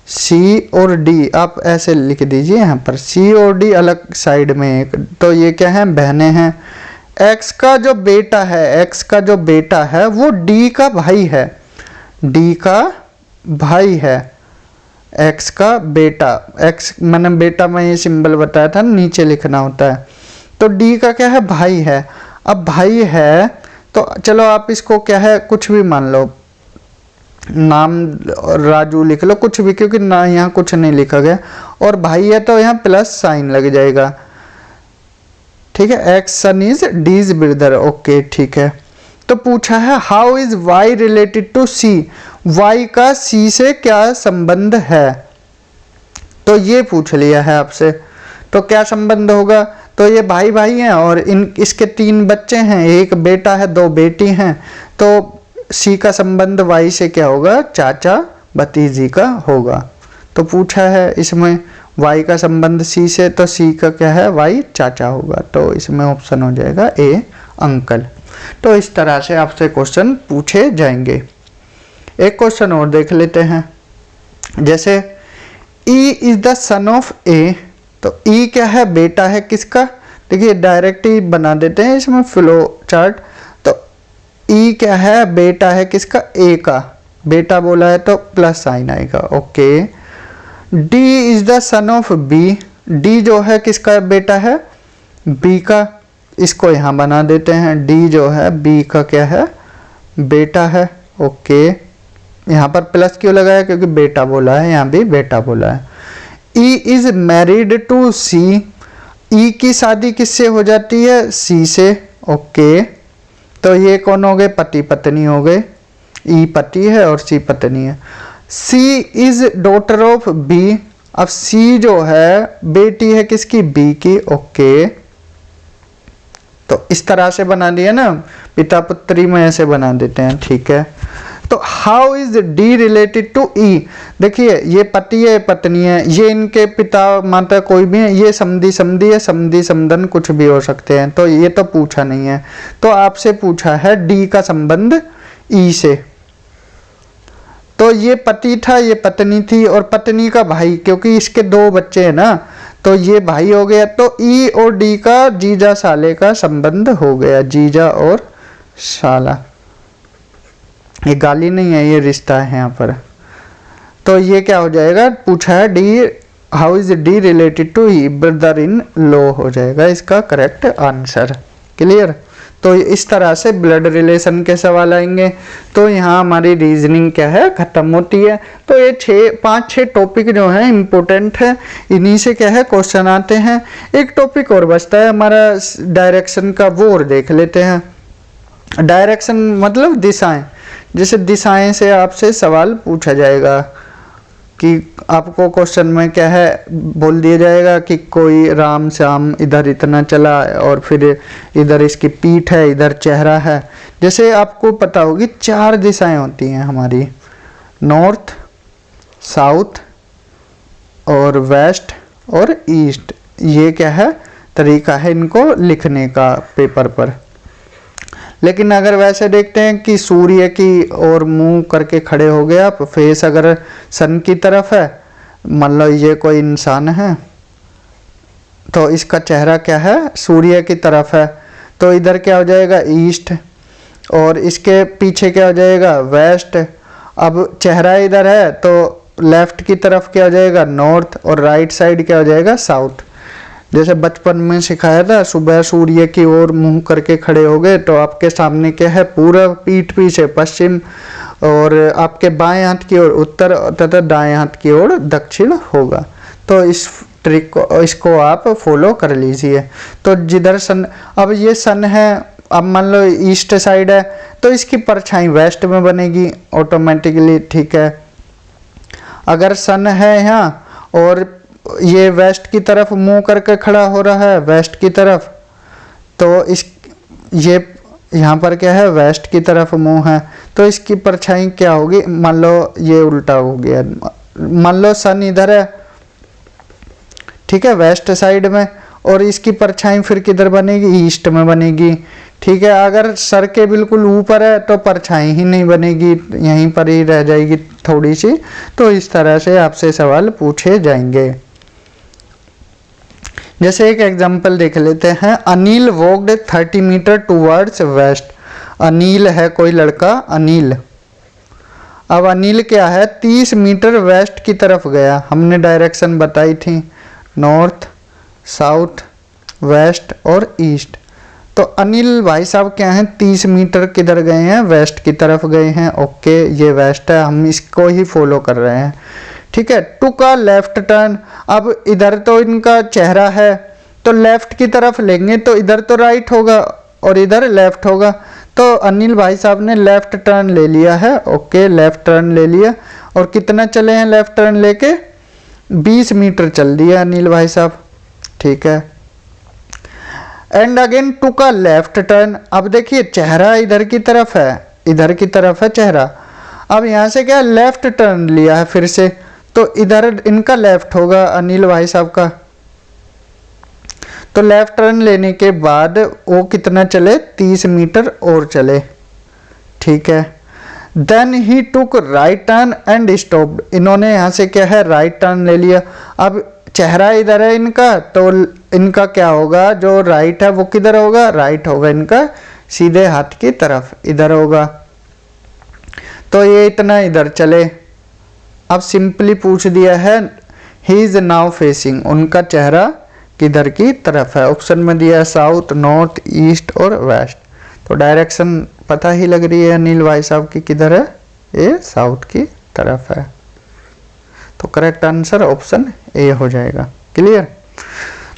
C और D आप ऐसे लिख दीजिए, यहाँ पर C और D अलग साइड में एक, तो ये क्या है, बहनें हैं। X का जो बेटा है, X का जो बेटा है वो D का भाई है, D का भाई है। एक्स का बेटा, एक्स मैंने बेटा में ये सिंबल बताया था, नीचे लिखना होता है। तो डी का क्या है, भाई है। अब भाई है तो चलो आप इसको क्या है, कुछ भी मान लो, नाम राजू लिख लो, कुछ भी, क्योंकि ना यहाँ कुछ नहीं लिखा गया। और भाई है तो यहाँ प्लस साइन लग जाएगा, ठीक है। X son is D's brother, okay ठीक है। तो पूछा है how is Y related to C, Y का सी से क्या संबंध है, तो ये पूछ लिया है आपसे। तो क्या संबंध होगा, तो ये भाई भाई हैं और इसके 3 बच्चे हैं, एक बेटा है 2 बेटी हैं, तो सी का संबंध वाई से क्या होगा, चाचा भतीजी का होगा। तो पूछा है इसमें वाई का संबंध सी से, तो सी का क्या है, वाई चाचा होगा। तो इसमें ऑप्शन हो जाएगा ए अंकल। तो इस तरह से आपसे क्वेश्चन पूछे जाएंगे। एक क्वेश्चन और देख लेते हैं, जैसे E is the son of A, तो ई क्या है, बेटा है किसका, देखिए डायरेक्ट ही बना देते हैं इसमें फ्लो चार्ट। तो ई क्या है, बेटा है किसका, ए का, बेटा बोला है तो प्लस साइन आएगा, okay. D is the son of B, D जो है किसका बेटा है, बी का, इसको यहाँ बना देते हैं, डी जो है बी का क्या है, बेटा है, ओके। यहाँ पर प्लस क्यों लगाया, क्योंकि बेटा बोला है, यहाँ भी बेटा बोला है। ई इज मैरिड टू सी, ई की शादी किससे हो जाती है, सी से, ओके। तो ये कौन हो गए, पति पत्नी हो गए, ई पति है और सी पत्नी है। सी इज डॉटर ऑफ बी, अब सी जो है बेटी है किसकी, बी की, ओके। तो इस तरह से बना दिया ना, पिता पुत्री में ऐसे बना देते हैं, ठीक है। तो how is D related to E, देखिए ये पति है पत्नी है, ये इनके पिता माता कोई भी है, ये समधी समधी है, समधी समधन कुछ भी हो सकते हैं, तो ये तो पूछा नहीं है। तो आपसे पूछा है डी का संबंध ई से, तो ये पति था, ये पत्नी थी और पत्नी का भाई, क्योंकि इसके 2 बच्चे हैं ना, तो ये भाई हो गया। तो ई और डी का जीजा साले का संबंध हो गया, जीजा और साला, ये गाली नहीं है, ये रिश्ता है यहाँ पर। तो ये क्या हो जाएगा, पूछा है D how is D related to E, brother in law हो जाएगा इसका करेक्ट आंसर, क्लियर। तो इस तरह से ब्लड रिलेशन के सवाल आएंगे। तो यहाँ हमारी रीजनिंग क्या है, खत्म होती है। तो ये 5-6 टॉपिक जो हैं इम्पोर्टेंट है, इन्हीं से क्या है क्वेश्चन आते हैं। एक टॉपिक और बचता है हमारा डायरेक्शन का, वो और देख लेते हैं। डायरेक्शन मतलब दिशाएं, जैसे दिशाएं से आपसे सवाल पूछा जाएगा कि आपको क्वेश्चन में क्या है बोल दिया जाएगा कि कोई राम श्याम इधर इतना चला और फिर इधर इसकी पीठ है, इधर चेहरा है। जैसे आपको पता होगी 4 दिशाएं होती हैं हमारी, नॉर्थ, साउथ और वेस्ट और ईस्ट। ये क्या है तरीका है इनको लिखने का पेपर पर। लेकिन अगर वैसे देखते हैं कि सूर्य की ओर मुंह करके खड़े हो गए आप, फेस अगर सन की तरफ है, मान लो ये कोई इंसान है तो इसका चेहरा क्या है सूर्य की तरफ है, तो इधर क्या हो जाएगा ईस्ट और इसके पीछे क्या हो जाएगा वेस्ट। अब चेहरा इधर है तो लेफ्ट की तरफ क्या हो जाएगा नॉर्थ और राइट साइड क्या हो जाएगा साउथ। जैसे बचपन में सिखाया था, सुबह सूर्य की ओर मुंह करके खड़े हो गए तो आपके सामने क्या है पूरब, पीठ पीछे पश्चिम और आपके बाएं हाथ की ओर उत्तर तथा दाएं हाथ की ओर दक्षिण होगा। तो इस ट्रिक को, इसको आप फॉलो कर लीजिए। तो जिधर सन, अब ये सन है, अब मान लो ईस्ट साइड है तो इसकी परछाई वेस्ट में बनेगी ऑटोमेटिकली, ठीक है। अगर सन है यहाँ और ये वेस्ट की तरफ मुंह करके खड़ा हो रहा है वेस्ट की तरफ, तो इस ये यहाँ पर क्या है वेस्ट की तरफ मुंह है तो इसकी परछाई क्या होगी, मान लो ये उल्टा हो गया, मान लो सन इधर है, ठीक है वेस्ट साइड में, और इसकी परछाई फिर किधर बनेगी ईस्ट में बनेगी, ठीक है। अगर सर के बिल्कुल ऊपर है तो परछाई ही नहीं बनेगी, यहीं पर ही रह जाएगी थोड़ी सी। तो इस तरह से आपसे सवाल पूछे जाएंगे। जैसे एक एग्जांपल देख लेते हैं, Anil walked 30 meter towards west. Anil है कोई लड़का, अनिल। अब अनिल क्या है 30 मीटर वेस्ट की तरफ गया, हमने डायरेक्शन बताई थी नॉर्थ, साउथ, वेस्ट और ईस्ट। तो अनिल भाई साहब क्या हैं 30 मीटर किधर गए हैं, वेस्ट की तरफ गए हैं। ओके, ये वेस्ट है, हम इसको ही फॉलो कर रहे हैं, ठीक है। टुक अ लेफ्ट टर्न, अब इधर तो इनका चेहरा है तो लेफ्ट की तरफ लेंगे तो इधर तो राइट होगा और इधर लेफ्ट होगा। तो अनिल भाई साहब ने लेफ्ट टर्न ले लिया है। ओके, लेफ्ट टर्न ले लिया और कितना चले हैं लेफ्ट टर्न लेके, 20 मीटर चल दिया अनिल भाई साहब, ठीक है। And again took a left turn, अब देखिए चेहरा इधर की तरफ है, इधर की तरफ है चेहरा। अब यहाँ से क्या लेफ्ट टर्न लिया है फिर से, तो इधर इनका लेफ्ट होगा अनिल भाई साहब का। तो लेफ्ट टर्न लेने के बाद वो कितना चले, 30 मीटर और चले, ठीक है। Then he took right turn and stopped, इन्होंने यहाँ से क्या है राइट टर्न ले लिया। अब चेहरा इधर है इनका, तो इनका क्या होगा, जो राइट है वो किधर होगा, राइट होगा इनका सीधे हाथ की तरफ, इधर होगा। तो ये इतना इधर चले। अब सिंपली पूछ दिया है ही इज नाउ फेसिंग, उनका चेहरा किधर की तरफ है। ऑप्शन में दिया है साउथ, नॉर्थ, ईस्ट और वेस्ट। तो डायरेक्शन पता ही लग रही है अनिल भाई साहब की किधर है, ये साउथ की तरफ है। तो करेक्ट आंसर ऑप्शन ए हो जाएगा। क्लियर।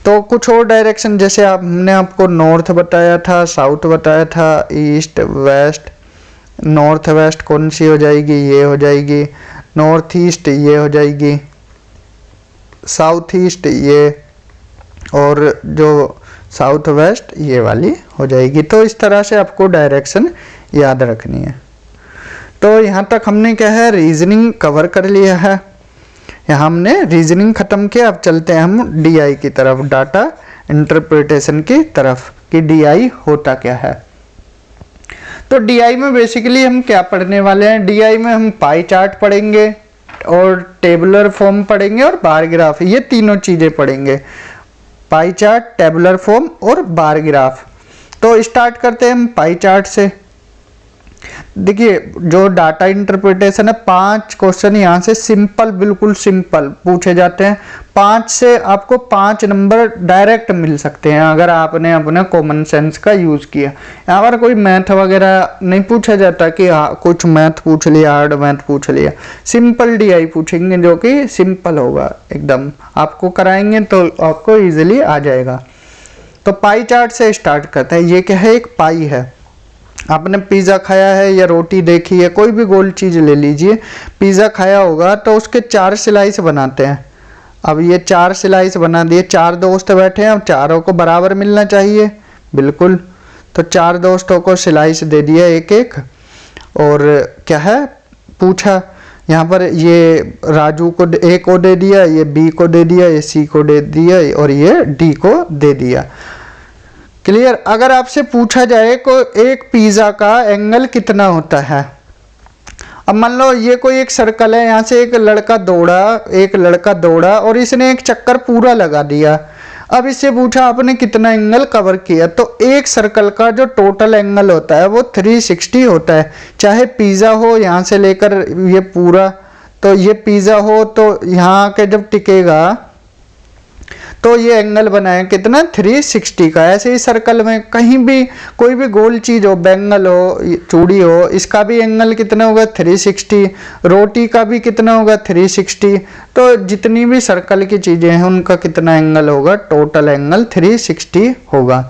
तो कुछ और डायरेक्शन जैसे हमने आपको नॉर्थ बताया था, साउथ बताया था, ईस्ट, वेस्ट। नॉर्थ वेस्ट कौन सी हो जाएगी, ये हो जाएगी। नॉर्थ ईस्ट ये हो जाएगी, साउथ ईस्ट ये, और जो साउथ वेस्ट ये वाली हो जाएगी। तो इस तरह से आपको डायरेक्शन याद रखनी है। तो यहाँ तक हमने क्या है रीजनिंग कवर कर लिया है, यहाँ हमने रीजनिंग खत्म किया। अब चलते हैं हम डीआई की तरफ, डाटा इंटरप्रिटेशन की तरफ, कि डीआई होता क्या है। तो डीआई में बेसिकली हम क्या पढ़ने वाले हैं, डीआई में हम पाई चार्ट पढ़ेंगे और टेबुलर फॉर्म पढ़ेंगे और बार ग्राफ, ये तीनों चीजें पढ़ेंगे, पाई चार्ट, टेबुलर फॉर्म और बार ग्राफ। तो स्टार्ट करते हैं हम पाई चार्ट से। देखिए जो डाटा इंटरप्रिटेशन है, 5 क्वेश्चन यहाँ से सिंपल, बिल्कुल सिंपल पूछे जाते हैं। 5 से आपको 5 नंबर डायरेक्ट मिल सकते हैं अगर आपने अपने कॉमन सेंस का यूज किया। यहाँ पर कोई मैथ वगैरह नहीं पूछा जाता कि हाँ कुछ मैथ पूछ लिया, हार्ड मैथ पूछ लिया। सिंपल डीआई पूछेंगे जो कि सिंपल होगा एकदम, आपको कराएंगे तो आपको ईजिली आ जाएगा। तो पाई चार्ट से स्टार्ट करते हैं। ये क्या है, एक पाई है। आपने पिज़्ज़ा खाया है या रोटी देखी है, कोई भी गोल चीज़ ले लीजिए। पिज़्ज़ा खाया होगा तो उसके 4 स्लाइस बनाते हैं। अब ये 4 स्लाइस बना दिए, 4 दोस्त बैठे हैं, अब चारों को बराबर मिलना चाहिए, बिल्कुल। तो 4 दोस्तों को स्लाइस दे दिया एक एक। और क्या है पूछा, यहाँ पर ये राजू को ए को दे दिया, ये बी को दे दिया, ये सी को दे दिया और ये डी को दे दिया। क्लियर। अगर आपसे पूछा जाए को एक पिज़्ज़ा का एंगल कितना होता है, अब मान लो ये कोई एक सर्कल है, यहाँ से एक लड़का दौड़ा और इसने एक चक्कर पूरा लगा दिया। अब इससे पूछा आपने कितना एंगल कवर किया, तो एक सर्कल का जो टोटल एंगल होता है वो 360 होता है। चाहे पिज़्ज़ा हो यहाँ से लेकर ये पूरा, तो ये पिज़्ज़ा हो तो यहाँ के जब टिकेगा तो ये एंगल बनाए कितना 360 का। ऐसे ही सर्कल में कहीं भी कोई भी गोल चीज हो, बैंगल हो, चूड़ी हो, इसका भी एंगल कितना होगा 360। रोटी का भी कितना होगा 360। तो जितनी भी सर्कल की चीजें हैं उनका कितना एंगल होगा, टोटल एंगल 360 होगा,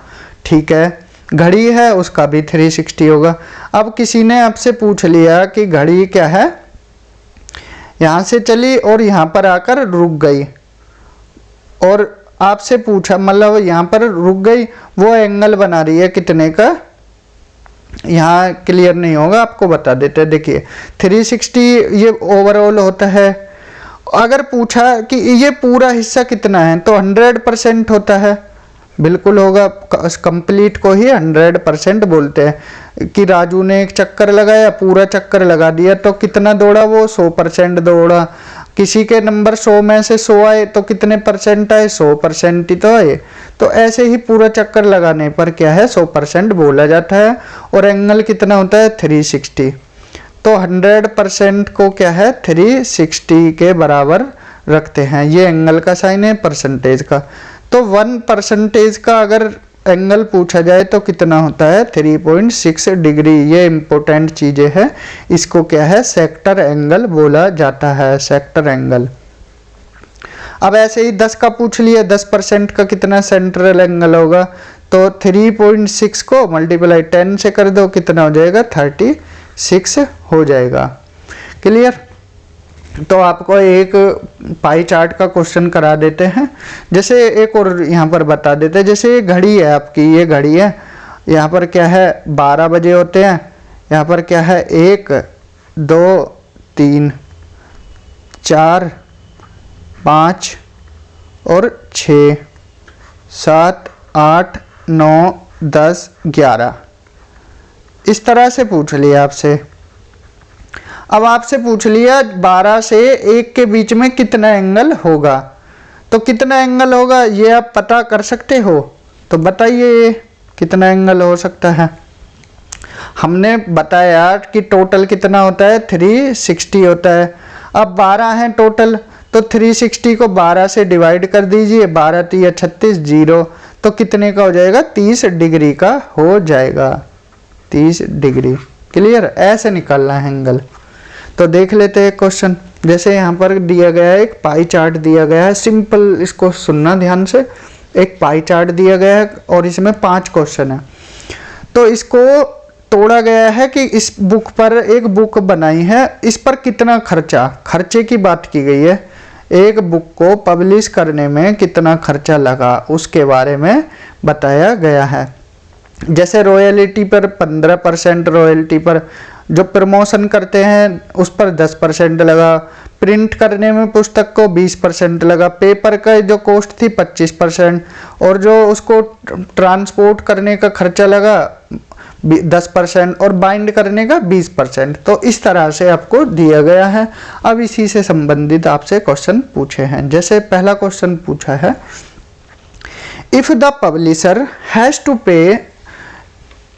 ठीक है। घड़ी है उसका भी 360 होगा। अब किसी ने आपसे पूछ लिया कि घड़ी क्या है, यहाँ से चली और यहाँ पर आकर रुक गई, और आपसे पूछा मतलब यहाँ पर रुक गई, वो एंगल बना रही है कितने का, यहाँ क्लियर नहीं होगा, आपको बता देते हैं। देखिए 360 ये ओवरऑल होता है। अगर पूछा कि ये पूरा हिस्सा कितना है तो 100% होता है, बिल्कुल होगा। कंप्लीट को ही 100% बोलते हैं। कि राजू ने एक चक्कर लगाया, पूरा चक्कर लगा दिया, तो कितना दौड़ा वो 100% दौड़ा। किसी के नंबर 100 में से 100 आए तो कितने परसेंट आए, 100% ही तो आए। तो ऐसे ही पूरा चक्कर लगाने पर क्या है 100% बोला जाता है। और एंगल कितना होता है 360। तो 100% को क्या है 360 के बराबर रखते हैं। ये एंगल का साइन है परसेंटेज का। तो 1% का अगर एंगल पूछा जाए तो कितना होता है 3.6 डिग्री। ये इम्पोर्टेंट चीज़ें हैं, इसको क्या है सेक्टर एंगल बोला जाता है, सेक्टर एंगल। अब ऐसे ही 10 का पूछ लिया, 10% का कितना सेंट्रल एंगल होगा, तो 3.6 को मल्टीप्लाई 10 से कर दो, कितना हो जाएगा 36 हो जाएगा। क्लियर। तो आपको एक पाई चार्ट का क्वेश्चन करा देते हैं। जैसे एक और यहाँ पर बता देते हैं, जैसे ये घड़ी है आपकी, ये घड़ी है, यहाँ पर क्या है 12 बजे होते हैं, यहाँ पर क्या है 1 2 3 4 5 और 6 7 8 9 10 11, इस तरह से पूछ लिया आपसे। अब आपसे पूछ लिया 12 से 1 के बीच में कितना एंगल होगा, तो कितना एंगल होगा ये आप पता कर सकते हो, तो बताइए कितना एंगल हो सकता है। हमने बताया कि टोटल कितना होता है 360 होता है। अब 12 है टोटल, तो 360 को 12 से डिवाइड कर दीजिए, 12 3 36 0, तो कितने का हो जाएगा 30 डिग्री का हो जाएगा, 30 डिग्री। क्लियर। ऐसे निकालना है एंगल। तो देख लेते हैं क्वेश्चन। जैसे यहाँ पर दिया गया है एक पाई चार्ट दिया गया है, सिंपल इसको सुनना ध्यान से। एक पाई चार्ट दिया गया है और इसमें 5 क्वेश्चन है। तो इसको तोड़ा गया है कि इस बुक पर एक बुक बनाई है, इस पर कितना खर्चे की बात की गई है। एक बुक को पब्लिश करने में कितना खर्चा लगा उसके बारे में बताया गया है। जैसे रॉयल्टी पर 15%, रॉयल्टी पर जो प्रमोशन करते हैं उस पर 10% लगा, प्रिंट करने में पुस्तक को 20% लगा, पेपर का जो कॉस्ट थी 25%, और जो उसको ट्रांसपोर्ट करने का खर्चा लगा 10% और बाइंड करने का 20%। तो इस तरह से आपको दिया गया है। अब इसी से संबंधित आपसे क्वेश्चन पूछे हैं। जैसे पहला क्वेश्चन पूछा है, if the publisher has to pay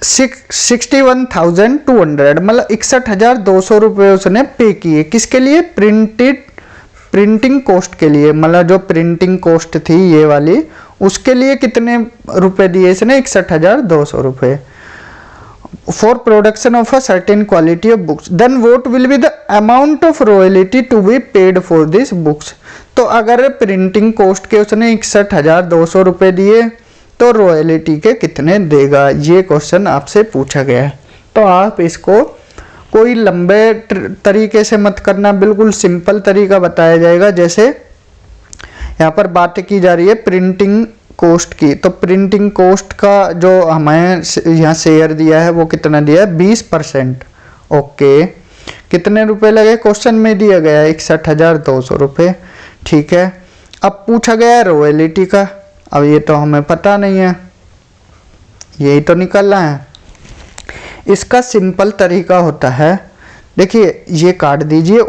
61,200, मतलब 61,200 रुपये उसने पे किए, किसके लिए प्रिंटिंग कॉस्ट के लिए, मतलब जो प्रिंटिंग कॉस्ट थी ये वाली, उसके लिए कितने रुपए दिए इसने 61,200 रुपये। For production of a certain quality of books, then what will be the amount of royalty to be paid for this books. तो अगर प्रिंटिंग कॉस्ट के उसने 61,200 रुपये दिए तो रॉयल्टी के कितने देगा, ये क्वेश्चन आपसे पूछा गया है। तो आप इसको कोई लंबे तरीके से मत करना, बिल्कुल सिंपल तरीका बताया जाएगा। जैसे यहाँ पर बात की जा रही है प्रिंटिंग कॉस्ट की, तो प्रिंटिंग कॉस्ट का जो हमें यहाँ शेयर दिया है वो कितना दिया है 20%। ओके, कितने रुपए लगे क्वेश्चन में दिया गया है 61,200 रुपये। ठीक है, अब पूछा गया है रॉयल्टी का, अब ये तो हमें पता नहीं है, यही तो निकलना है। इसका सिंपल तरीका होता है, देखिए ये काट दीजिए,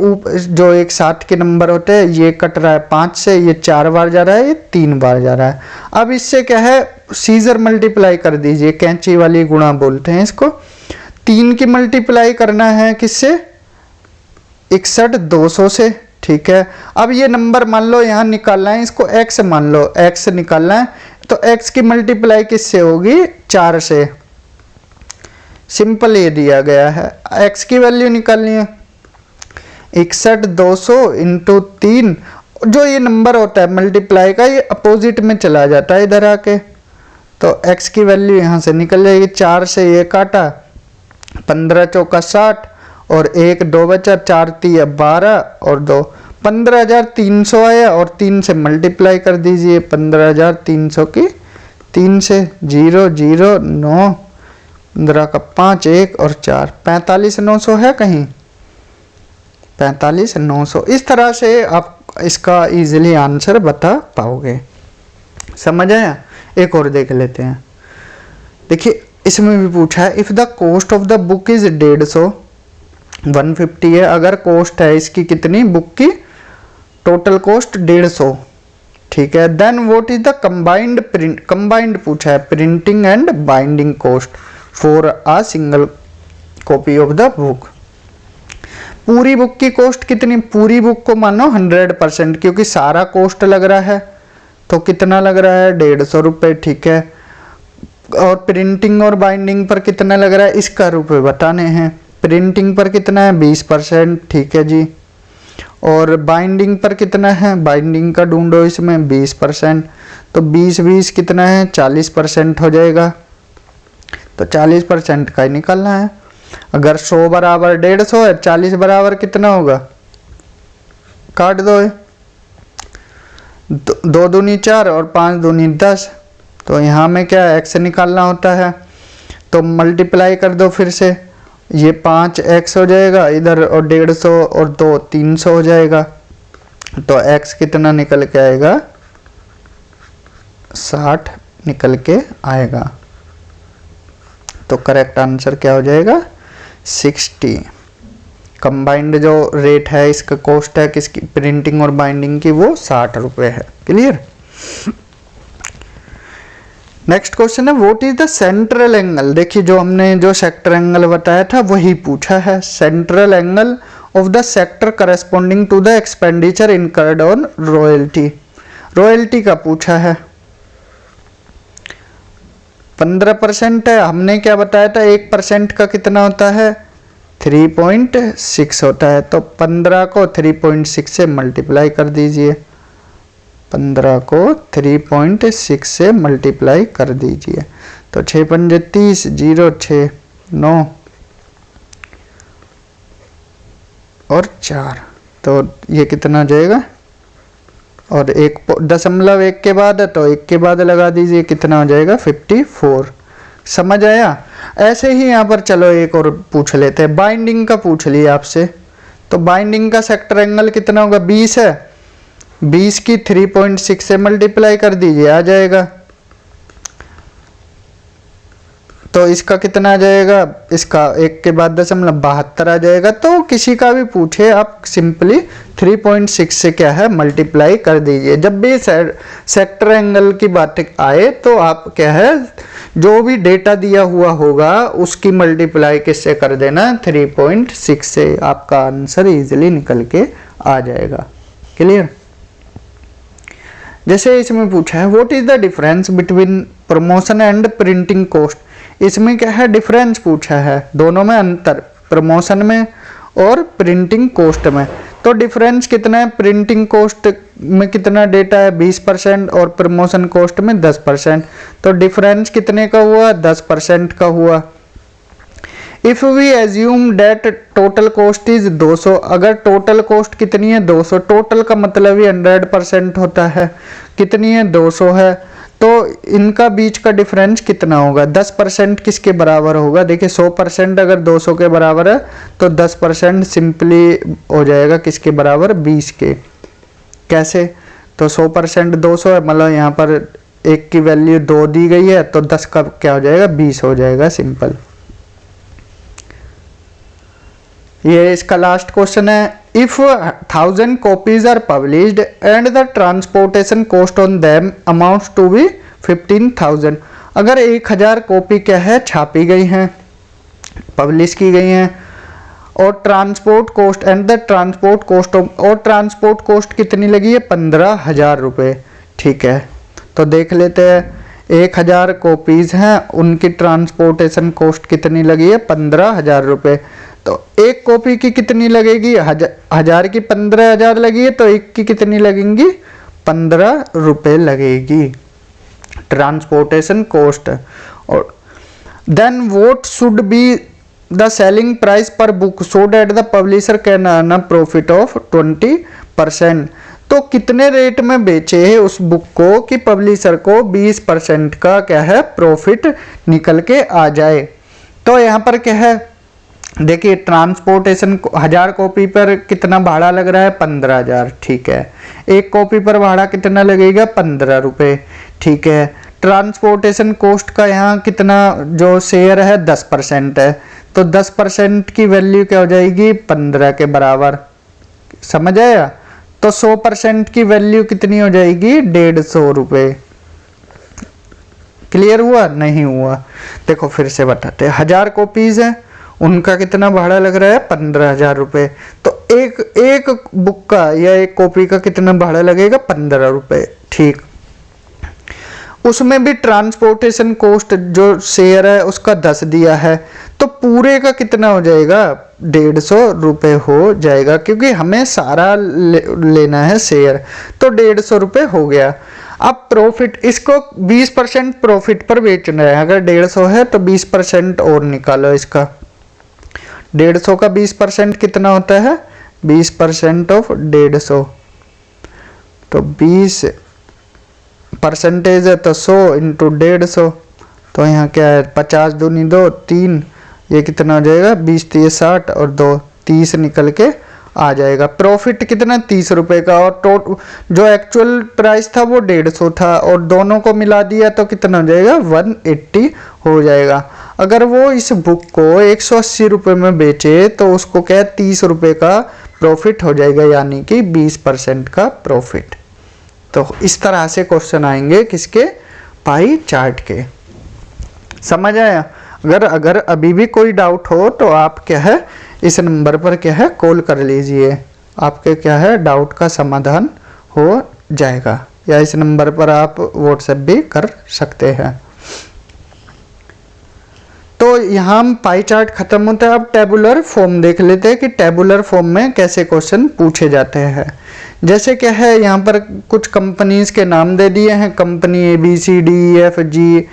जो एक साथ के नंबर होते हैं ये कट रहा है 5 से, ये 4 बार जा रहा है, ये 3 बार जा रहा है। अब इससे क्या है सीजर मल्टीप्लाई कर दीजिए, कैंची वाली गुणा बोलते हैं इसको। 3 की मल्टीप्लाई करना है किससे 61,200 से। ठीक है, अब ये नंबर मान लो यहाँ निकालना है, इसको x मान लो, x निकालना है, तो x की मल्टीप्लाई किससे होगी 4 से। सिंपल ये दिया गया है, x की वैल्यू निकालनी है 61,200 इंटू 3। जो ये नंबर होता है मल्टीप्लाई का ये अपोजिट में चला जाता है इधर आके, तो x की वैल्यू यहाँ से निकल जाएगी। 4 से ये काटा, 15 चौका 60 और 1 2 बचा, 4 3 12 और 2 15,300 आया, और 3 से मल्टीप्लाई कर दीजिए 15,300 की 3 से 0 0 9 15 का 5 1 और 4 45,900 है कहीं 45,900। इस तरह से आप इसका इजीली आंसर बता पाओगे। समझ आया। एक और देख लेते हैं। देखिए इसमें भी पूछा है if the cost of the book is 150, 150 है, अगर कॉस्ट है इसकी कितनी बुक की टोटल कॉस्ट 150। ठीक है, then what is the combined पूछा है printing and binding cost for a single copy of the book. पूरी बुक की कॉस्ट कितनी, पूरी बुक को मानो 100%, क्योंकि सारा कॉस्ट लग रहा है, तो कितना लग रहा है 150 रुपये, ठीक है। और प्रिंटिंग और बाइंडिंग पर कितना लग रहा है, इसका रुपये बताने हैं। प्रिंटिंग पर कितना है 20%, ठीक है जी। और बाइंडिंग पर कितना है, बाइंडिंग का ढूंढो इसमें 20%, तो 20 कितना है 40% हो जाएगा, तो 40% का ही निकालना है। अगर 100 बराबर 150 है, 40 बराबर कितना होगा, काट दो, 2 दूनी 4 और 5 दूनी 10, तो यहाँ में क्या x निकालना होता है, तो मल्टीप्लाई कर दो फिर से, ये 5x हो जाएगा इधर, और 150 और 2 300 हो जाएगा, तो x कितना निकल के आएगा 60 निकल के आएगा। तो करेक्ट आंसर क्या हो जाएगा 60। कंबाइंड जो रेट है, इसका कॉस्ट है किसकी, प्रिंटिंग और बाइंडिंग की, वो 60 रुपये है। क्लियर। नेक्स्ट क्वेश्चन है what is the central angle. देखिए जो हमने जो सेक्टर एंगल बताया था वही पूछा है। Central angle of the sector corresponding to the expenditure incurred on royalty. Royalty का पूछा है। 15% है, हमने क्या बताया था 1% का कितना होता है 3.6 होता है, तो 15 को 3.6 से मल्टीप्लाई कर दीजिए, 15 को 3.6 से मल्टीप्लाई कर दीजिए, तो 6 पंजे 30, 0 6 9 और 4, तो ये कितना हो जाएगा, और 1.1 के बाद है तो 1 के बाद लगा दीजिए, कितना हो जाएगा 54। समझ आया। ऐसे ही यहाँ पर चलो एक और पूछ लेते हैं, बाइंडिंग का पूछ लिया आपसे, तो बाइंडिंग का सेक्टर एंगल कितना होगा 20 है, 20 की 3.6 से मल्टीप्लाई कर दीजिए, आ जाएगा, तो इसका कितना आ जाएगा, इसका 1 के बाद 72 आ जाएगा। तो किसी का भी पूछे आप सिंपली 3.6 से क्या है मल्टीप्लाई कर दीजिए। जब भी सेक्टर एंगल की बात आए तो आप क्या है जो भी डेटा दिया हुआ होगा उसकी मल्टीप्लाई किससे कर देना 3.6 से, आपका आंसर इजीली निकल के आ जाएगा। क्लियर। जैसे इसमें पूछा है what is the difference between promotion and printing cost. इसमें क्या है डिफरेंस पूछा है, दोनों में अंतर, प्रमोशन में और प्रिंटिंग कॉस्ट में। तो डिफरेंस कितना है, प्रिंटिंग कॉस्ट में कितना डेटा है 20% और प्रमोशन कॉस्ट में 10%, तो डिफरेंस कितने का हुआ 10% का हुआ। If we assume that total cost is 200, अगर टोटल कॉस्ट कितनी है 200, टोटल का मतलब ही 100% होता है, कितनी है 200 है, तो इनका बीच का डिफरेंस कितना होगा 10% किसके बराबर होगा। देखिए 100% अगर 200 के बराबर है तो 10% सिंपली हो जाएगा किसके बराबर 20 के। कैसे, तो 100% 200 है, मतलब यहाँ पर 1 की वैल्यू 2 दी गई है तो 10 का क्या हो जाएगा 20 हो जाएगा, सिंपल। ये इसका लास्ट क्वेश्चन है if 1000 copies are published and the transportation cost on them amounts to be 15,000। अगर 1000 कॉपी क्या है छापी गई हैं, पब्लिश की गई हैं, और transport cost and the transport cost, और ट्रांसपोर्ट कॉस्ट कितनी लगी है 15,000 रुपये। ठीक है, तो देख लेते हैं 1000 कॉपीज हैं, उनकी ट्रांसपोर्टेशन कॉस्ट कितनी लगी है 15,000 रुपये। तो एक कॉपी की कितनी लगेगी, 1000 की 15,000 लगी है, तो एक की कितनी लगेंगी 15 रुपये लगेगी ट्रांसपोर्टेशन कॉस्ट। और then what should be the selling price per book so that the publisher can earn a profit of 20%। तो कितने रेट में बेचे है उस बुक को कि पब्लिशर को 20% का क्या है प्रॉफिट निकल के आ जाए। तो यहाँ पर क्या है देखिए ट्रांसपोर्टेशन 1000 कॉपी पर कितना भाड़ा लग रहा है 15,000। ठीक है, एक कॉपी पर भाड़ा कितना लगेगा 15 रुपये। ठीक है, ट्रांसपोर्टेशन कॉस्ट का यहाँ कितना जो शेयर है 10% है, तो 10% की वैल्यू क्या हो जाएगी 15 के बराबर। समझ आया। तो 100% की वैल्यू कितनी हो जाएगी 150 रुपये। क्लियर हुआ नहीं हुआ। देखो फिर से बताते हैं 1000 कॉपीज है, उनका कितना भाड़ा लग रहा है 15,000 रुपये। तो एक बुक का या एक कॉपी का कितना भाड़ा लगेगा 15 रुपये। ठीक, उसमें भी ट्रांसपोर्टेशन कॉस्ट जो शेयर है उसका 10 दिया है, तो पूरे का कितना हो जाएगा 150 रुपये हो जाएगा, क्योंकि हमें सारा लेना है शेयर, तो 150 रुपये हो गया। अब प्रॉफिट, इसको 20% प्रॉफिट पर बेचना है। अगर 150 है तो 20% और निकालो इसका। 150 का 20% कितना होता है 20% ऑफ 150, तो 20% है तो 100 इंटू 150, तो यहाँ क्या है 50 दूनी 2 3, ये कितना हो जाएगा 20 3 60 और 2 30 निकल के आ जाएगा। प्रॉफिट कितना 30 रुपये का, और जो एक्चुअल प्राइस था वो 150 था, और दोनों को मिला दिया तो कितना हो जाएगा 180 हो जाएगा। अगर वो इस बुक को 180 रुपये में बेचे तो उसको क्या 30 रुपये का प्रॉफिट हो जाएगा, यानी कि 20% का प्रॉफिट। तो इस तरह से क्वेश्चन आएंगे किसके, पाई चार्ट के। समझ आया? अगर अभी भी कोई डाउट हो तो आप क्या है इस नंबर पर क्या है कॉल कर लीजिए, आपके क्या है डाउट का समाधान हो जाएगा, या इस नंबर पर आप व्हाट्सएप भी कर सकते हैं। तो यहाँ हम पाई चार्ट खत्म होता है। अब टेबुलर फॉर्म देख लेते हैं कि टेबुलर फॉर्म में कैसे क्वेश्चन पूछे जाते हैं। जैसे क्या है यहाँ पर कुछ कंपनीज के नाम दे दिए हैं, कंपनी ABCDEFG,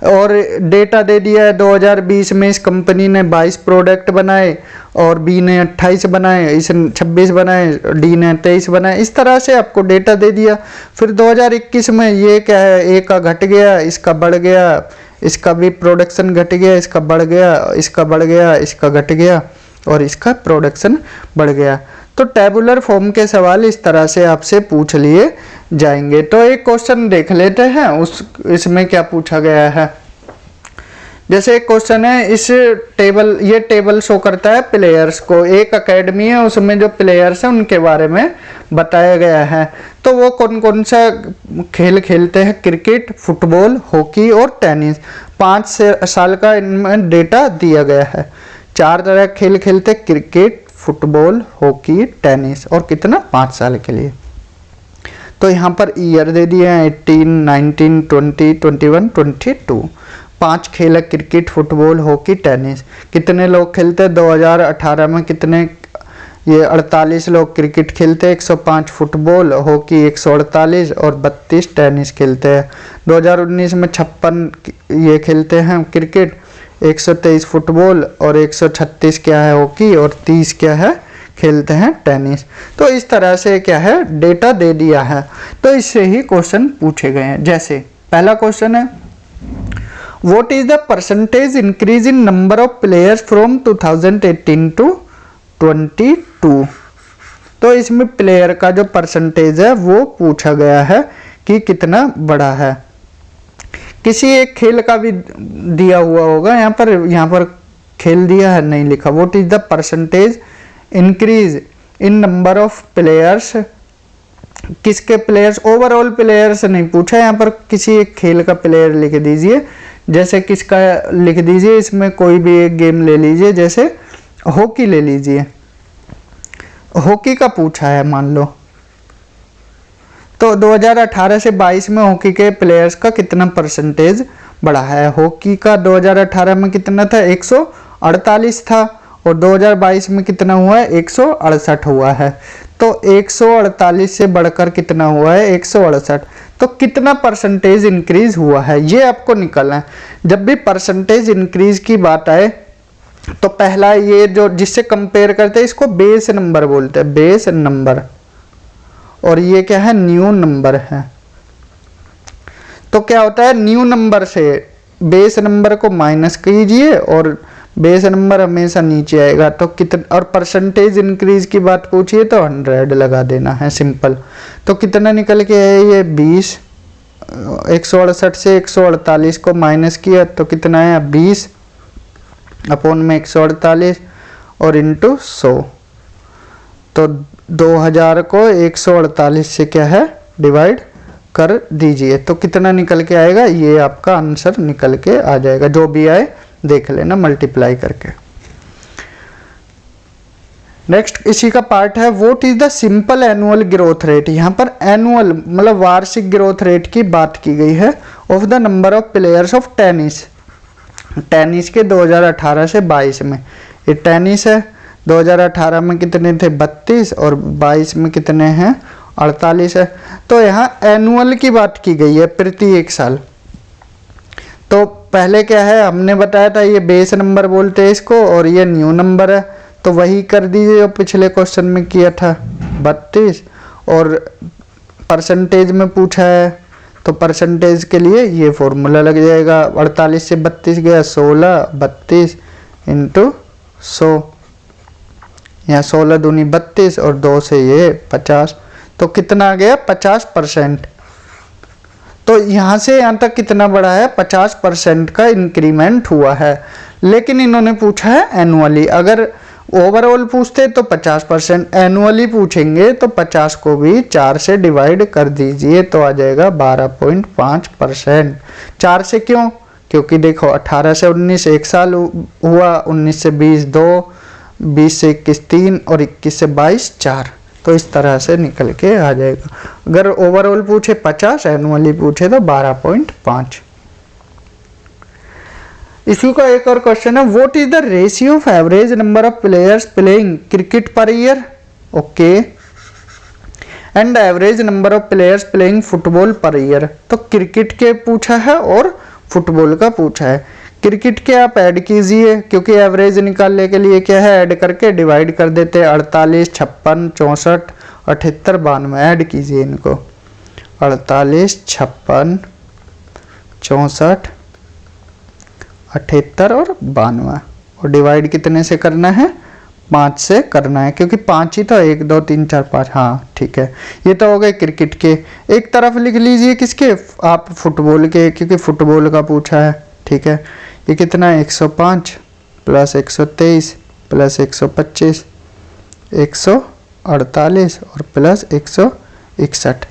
और डेटा दे दिया है 2020 में इस कंपनी ने 22 प्रोडक्ट बनाए, और B ने 28 बनाए, इस 26 बनाए, D ने 23 बनाए। इस तरह से आपको डेटा दे दिया। फिर 2021 में ये क्या है, A का घट गया, इसका बढ़ गया, इसका भी प्रोडक्शन घट गया, इसका बढ़ गया, इसका बढ़ गया, इसका घट गया, और इसका प्रोडक्शन बढ़ गया। तो टेबुलर फॉर्म के सवाल इस तरह से आपसे पूछ लिए जाएंगे। तो एक क्वेश्चन देख लेते हैं इसमें क्या पूछा गया है। जैसे एक क्वेश्चन है, इस ये टेबल शो करता है प्लेयर्स को, एक एकेडमी है उसमें जो प्लेयर्स हैं उनके बारे में बताया गया है। तो वो कौन कौन सा खेल खेलते हैं, क्रिकेट, फुटबॉल, हॉकी और टेनिस। 5 साल का इनमें डेटा दिया गया है। 4 तरह खेल खेलते, क्रिकेट, फुटबॉल, हॉकी, टेनिस, और कितना 5 साल के लिए। तो यहाँ पर ईयर दे दिए हैं 18, 19, 20, 21, 22। 5 खेल है, क्रिकेट, फुटबॉल, हॉकी, टेनिस। कितने लोग खेलते हैं 2018 में, कितने ये 48 लोग क्रिकेट खेलते हैं, 105 फुटबॉल, हॉकी 148 और 32 टेनिस खेलते हैं। 2019 में 56 ये खेलते हैं क्रिकेट, 123 फुटबॉल और 136 क्या है हॉकी, और 30 क्या है खेलते हैं टेनिस। तो इस तरह से क्या है डेटा दे दिया है। तो इससे ही क्वेश्चन पूछे गए हैं। जैसे पहला क्वेश्चन है, what is the percentage increase in number of players from 2018 to 22। तो इसमें प्लेयर का जो परसेंटेज है वो पूछा गया है कि कितना बड़ा है। किसी एक खेल का भी दिया हुआ होगा, यहाँ पर खेल दिया है नहीं लिखा। What is the percentage increase in number of players, किसके प्लेयर्स, ओवरऑल प्लेयर्स नहीं पूछा, यहाँ पर किसी एक खेल का प्लेयर लिख दीजिए। जैसे किसका लिख दीजिए, इसमें कोई भी एक गेम ले लीजिए, जैसे हॉकी ले लीजिए, हॉकी का पूछा है मान लो। तो 2018 से 22 में हॉकी के प्लेयर्स का कितना परसेंटेज बढ़ा है। हॉकी का 2018 में कितना था 148 था, और 2022 में कितना हुआ है 168 हुआ है। तो 148 से बढ़कर कितना हुआ है 168। तो कितना परसेंटेज इंक्रीज हुआ है ये आपको निकालना है। जब भी परसेंटेज इंक्रीज की बात आए तो पहला ये जो जिससे कंपेयर करते हैं इसको बेस नंबर बोलते हैं, बेस नंबर, और ये क्या है न्यू नंबर है। तो क्या होता है न्यू नंबर से बेस नंबर को माइनस कीजिए और बेस नंबर हमेशा नीचे आएगा। तो कितना, और परसेंटेज इंक्रीज की बात पूछिए तो 100 लगा देना है, सिंपल। तो कितना निकल के है ये 20, 168 से 148 को माइनस किया तो कितना है 20 अपॉन में 148 और इंटू 100। तो 2000 को 148 से क्या है डिवाइड कर दीजिए तो कितना निकल के आएगा, ये आपका आंसर निकल के आ जाएगा। जो भी आए देख लेना मल्टीप्लाई करके। नेक्स्ट इसी का पार्ट है, what is the simple annual growth rate. यहाँ पर एनुअल मतलब वार्षिक ग्रोथ रेट की बात की गई है of the number of players of tennis. Tennis के 2018 से 22 में, ये टेनिस है 2018 में कितने थे 32 और 22 में कितने हैं 48 है। तो यहाँ एनुअल की बात की गई है प्रति एक साल। तो पहले क्या है हमने बताया था, ये बेस नंबर बोलते हैं इसको और ये न्यू नंबर है, तो वही कर दीजिए जो पिछले क्वेश्चन में किया था 32 और परसेंटेज में पूछा है तो परसेंटेज के लिए ये फॉर्मूला लग जाएगा। 48 से 32 गया 16, 32 इंटू 100, यहाँ 16 दूनी 32 और 2 से ये 50, तो कितना आ गया 50%। तो यहाँ से यहाँ तक कितना बढ़ा है 50% का इंक्रीमेंट हुआ है। लेकिन इन्होंने पूछा है एनुअली, अगर ओवरऑल पूछते तो 50%, एनुअली पूछेंगे तो 50 को भी 4 से डिवाइड कर दीजिए तो आ जाएगा 12.5%। 4 से क्यों, क्योंकि देखो 18 से 19 एक साल हुआ, 19 से 20 2, 20 से 21 3 और 21 से 22 4, तो इस तरह से निकल के आ जाएगा। अगर ओवरऑल पूछे 50, एनुअली पूछे तो 12.5। इसी का एक और क्वेश्चन है, what is the ratio of average number of players playing cricket per year, okay, and average number of players playing football per year. तो क्रिकेट के पूछा है और फुटबॉल का पूछा है। क्रिकेट के आप ऐड कीजिए, क्योंकि एवरेज निकालने के लिए क्या है ऐड करके डिवाइड कर देते हैं, 48 56 64 78 92, ऐड कीजिए इनको, 48 56 64 78 और 92, और डिवाइड कितने से करना है 5 से करना है, क्योंकि 5 ही तो 1 2 3 4 5, हाँ ठीक है। ये तो हो गए क्रिकेट के। एक तरफ लिख लीजिए किसके, आप फुटबॉल के, क्योंकि फुटबॉल का पूछा है, ठीक है। ये कितना है 105 प्लस 123 प्लस 125 148 और प्लस 161,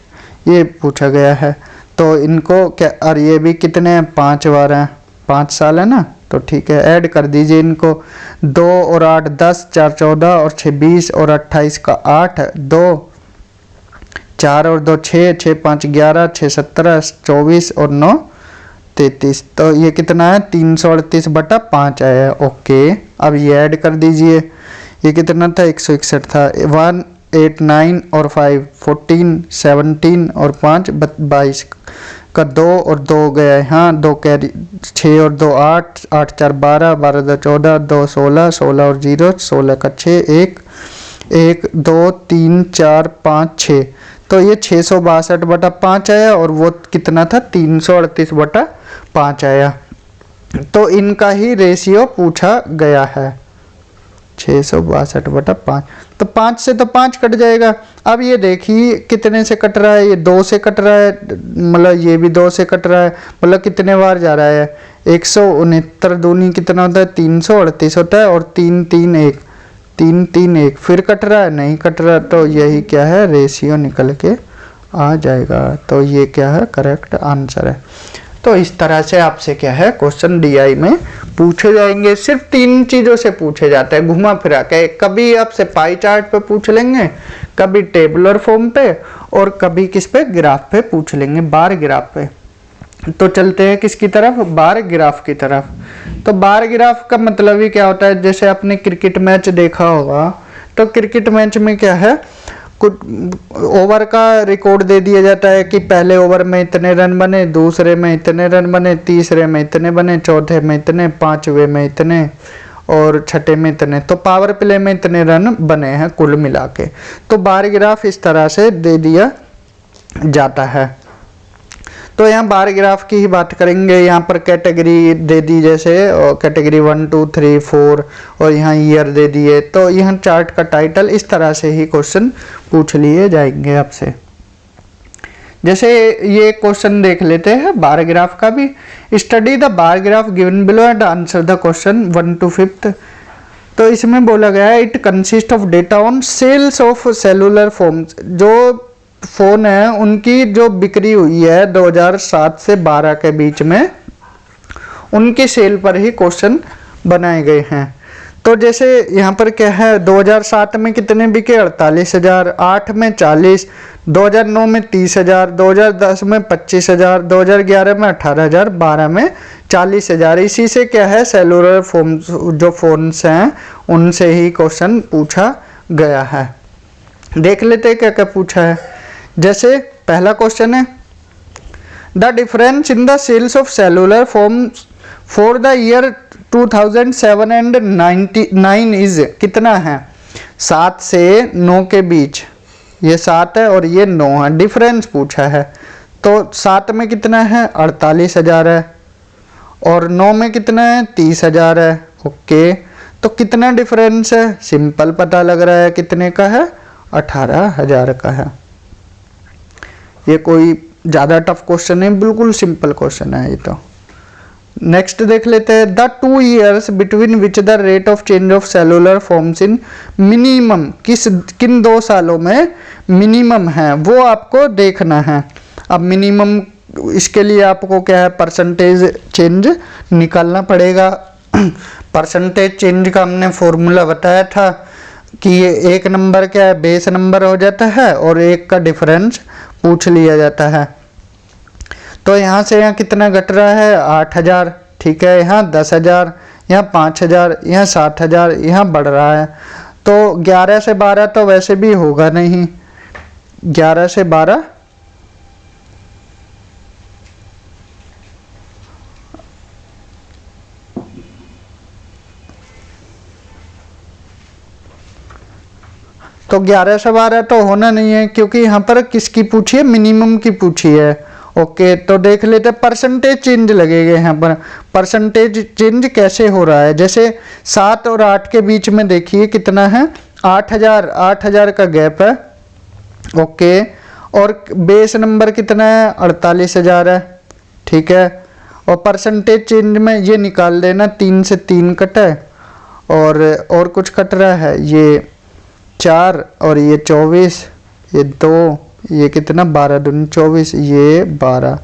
ये पूछा गया है। तो इनको क्या, और ये भी कितने हैं 5 बार हैं, 5 साल है ना, तो ठीक है ऐड कर दीजिए इनको। 2 और 8 10, 4 14 और 6 20 और 28 का 8, 2 4 और 2 6, 6 5 11, 6 17 24 और 9 33, तो ये कितना है 338/5 आया, ओके। अब ये ऐड कर दीजिए, ये कितना था 161 था, 1 8 9 और 5 14 17 और 5 22 का 2 और 2 गया है, हाँ 2 कैरी, 6 और 2 8 8 4 12 12 2 14 2 16 16 और 0 16 का 6 1 1 2 3 4 5 6, तो ये 662/5 आया और वो कितना था 338/5 आया। तो इनका ही रेशियो पूछा गया है 662/5, तो 5 से तो 5 कट जाएगा। अब ये देखिए कितने से कट रहा है, ये 2 से कट रहा है, मतलब ये भी 2 से कट रहा है, मतलब कितने बार जा रहा है 169 दूनी कितना होता है 338 होता है, और 3 3 1 3 3 1 फिर कट रहा है, नहीं कट रहा, तो यही क्या है रेशियो निकल के आ जाएगा। तो ये क्या है करेक्ट आंसर है। तो इस तरह से आपसे क्या है क्वेश्चन डीआई में पूछे जाएंगे। सिर्फ 3 चीज़ों से पूछे जाते हैं घुमा फिरा के, कभी आपसे पाई चार्ट पे पूछ लेंगे, कभी टेबुलर फॉर्म पे, और कभी किस पे ग्राफ पे पूछ लेंगे, बार ग्राफ पे। तो चलते हैं किसकी तरफ, बार ग्राफ की तरफ। तो बार ग्राफ का मतलब ही क्या होता है, जैसे आपने क्रिकेट मैच देखा होगा, तो क्रिकेट मैच में क्या है कुछ ओवर का रिकॉर्ड दे दिया जाता है कि पहले ओवर में इतने रन बने, दूसरे में इतने रन बने, तीसरे में इतने बने, चौथे में इतने, पांचवे में इतने और छठे में इतने, तो पावर प्ले में इतने रन बने हैं कुल मिला के। तो बार ग्राफ इस तरह से दे दिया जाता है। तो यहाँ बार ग्राफ की ही बात करेंगे। यहाँ पर कैटेगरी दे दी, जैसे कैटेगरी 1 2 3 4 और यहाँ ईयर दे दिए। तो यहाँ चार्ट का टाइटल इस तरह से ही क्वेश्चन पूछ लिए जाएंगे आपसे। जैसे ये क्वेश्चन देख लेते हैं बार ग्राफ का भी। Study the bar graph given below and answer the question 1 to 5। तो इसमें बोला गया है it consist of data on sales of cellular phones. जो फ़ोन है उनकी जो बिक्री हुई है 2007 से 12 के बीच में, उनके सेल पर ही क्वेश्चन बनाए गए हैं। तो जैसे यहाँ पर क्या है, 2007 में कितने बिके, 48,000, 8 में 40, 2009 में 30,000, 2010 में 25,000, 2011 में 18,000, 12 में 40,000। इसी से क्या है, सेलुलर फोन जो फोन्स हैं उनसे ही क्वेश्चन पूछा गया है। देख लेते हैं क्या क्या पूछा है। जैसे पहला क्वेश्चन है, the difference in the sales of cellular phones for the year 2007 and 99 is, कितना है, 7 से 9 के बीच, ये 7 है और ये 9 है, डिफरेंस पूछा है। तो 7 में कितना है, 48,000 है, और 9 में कितना है, 30,000 है। ओके, तो कितना डिफरेंस है, सिंपल पता लग रहा है, कितने का है, 18,000 का है। ये कोई ज़्यादा टफ क्वेश्चन नहीं, बिल्कुल सिंपल क्वेश्चन है ये तो। नेक्स्ट देख लेते हैं, the 2 years between which the rate of change of cellular forms in minimum, किन 2 सालों में मिनिमम है वो आपको देखना है। अब मिनिमम इसके लिए आपको क्या है, परसेंटेज चेंज निकालना पड़ेगा। परसेंटेज चेंज का हमने फॉर्मूला बताया था कि ये एक नंबर क्या है, बेस नंबर हो जाता है और एक का डिफरेंस पूछ लिया जाता है। तो यहाँ से यहाँ कितना घट रहा है, 8,000, ठीक है, यहाँ 10,000, यहाँ 5,000, यहाँ 7,000, यहाँ बढ़ रहा है। तो 11 से 12 तो वैसे भी होगा नहीं, 11 से 12 तो 11 से 12 तो होना नहीं है, क्योंकि यहाँ पर किसकी पूछी है, मिनिमम की पूछी है। ओके, तो देख लेते हैं, परसेंटेज चेंज लगेगा यहाँ पर। परसेंटेज चेंज कैसे हो रहा है, जैसे 7 और 8 के बीच में देखिए कितना है, 8,000 का गैप है। ओके, और बेस नंबर कितना है, 48,000 है, ठीक है। और परसेंटेज चेंज में ये निकाल देना, 3 से 3 कट है, और कुछ कट रहा है, ये 4 और ये 24, ये 2, ये कितना, 12 दूनी 24, ये 12,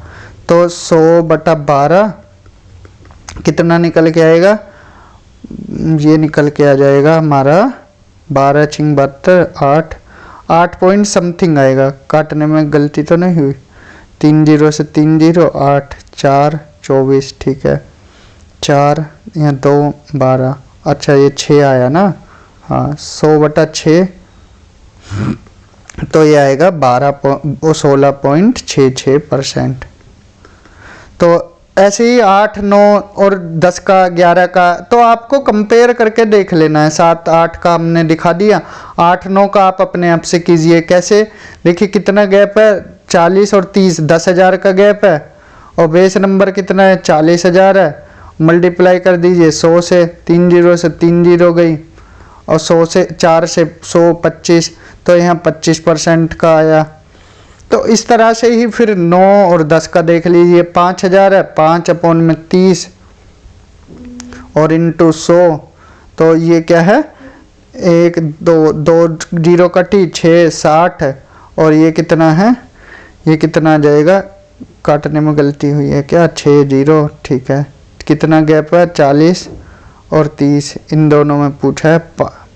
तो 100/12 कितना निकल के आएगा, ये निकल के आ जाएगा हमारा 12 × 72, 8 पॉइंट समथिंग आएगा। काटने में गलती तो नहीं हुई, 3 0 से 3 0, 8 4 24, ठीक है, 4 यहाँ 2 12, अच्छा ये 6 आया ना, हाँ 100/6, तो ये आएगा 16.66%। तो ऐसे ही 8 9 और 10 का 11 का तो आपको कंपेयर करके देख लेना है। 7 8 का हमने दिखा दिया, 8 9 का आप अपने आप से कीजिए। कैसे, देखिए कितना गैप है, 40 और 30, 10,000 का गैप है, और बेस नंबर कितना है, 40,000 है। मल्टीप्लाई कर दीजिए 100 से, 3 0 से 3 0 गई, और 100 से 4 से 100 25, तो यहाँ 25% का आया। तो इस तरह से ही फिर 9 और 10 का देख लीजिए, 5,000 है, 5/30 और इंटू 100, तो ये क्या है, 1 2 0 कटी, 6 60, और ये कितना है, ये कितना आ जाएगा, काटने में गलती हुई है क्या, 6 0, ठीक है। कितना गैप है, 40 और 30, इन दोनों में पूछा है,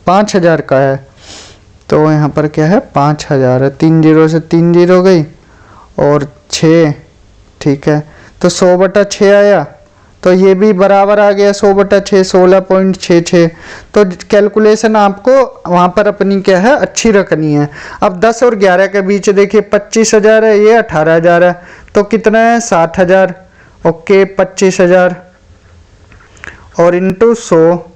5,000 का है, तो यहाँ पर क्या है, 5,000 है। 3 0 से 3 0 गई, और 6, ठीक है, तो 100/6 आया, तो ये भी बराबर आ गया 100/6, 16.66। तो कैलकुलेशन आपको वहाँ पर अपनी क्या है, अच्छी रखनी है। अब 10 और 11 के बीच देखिए 25,000 है, ये 18,000 है, तो कितना है, 60,000। ओके, 25,000 और इंटू 100,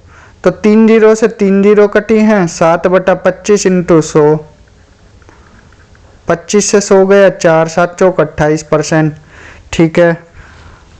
तो 3 0 से 3 0 कटी हैं, 7/25 इंटू 100, 25 से 100 गया, 4 7 चौक 28%, ठीक है।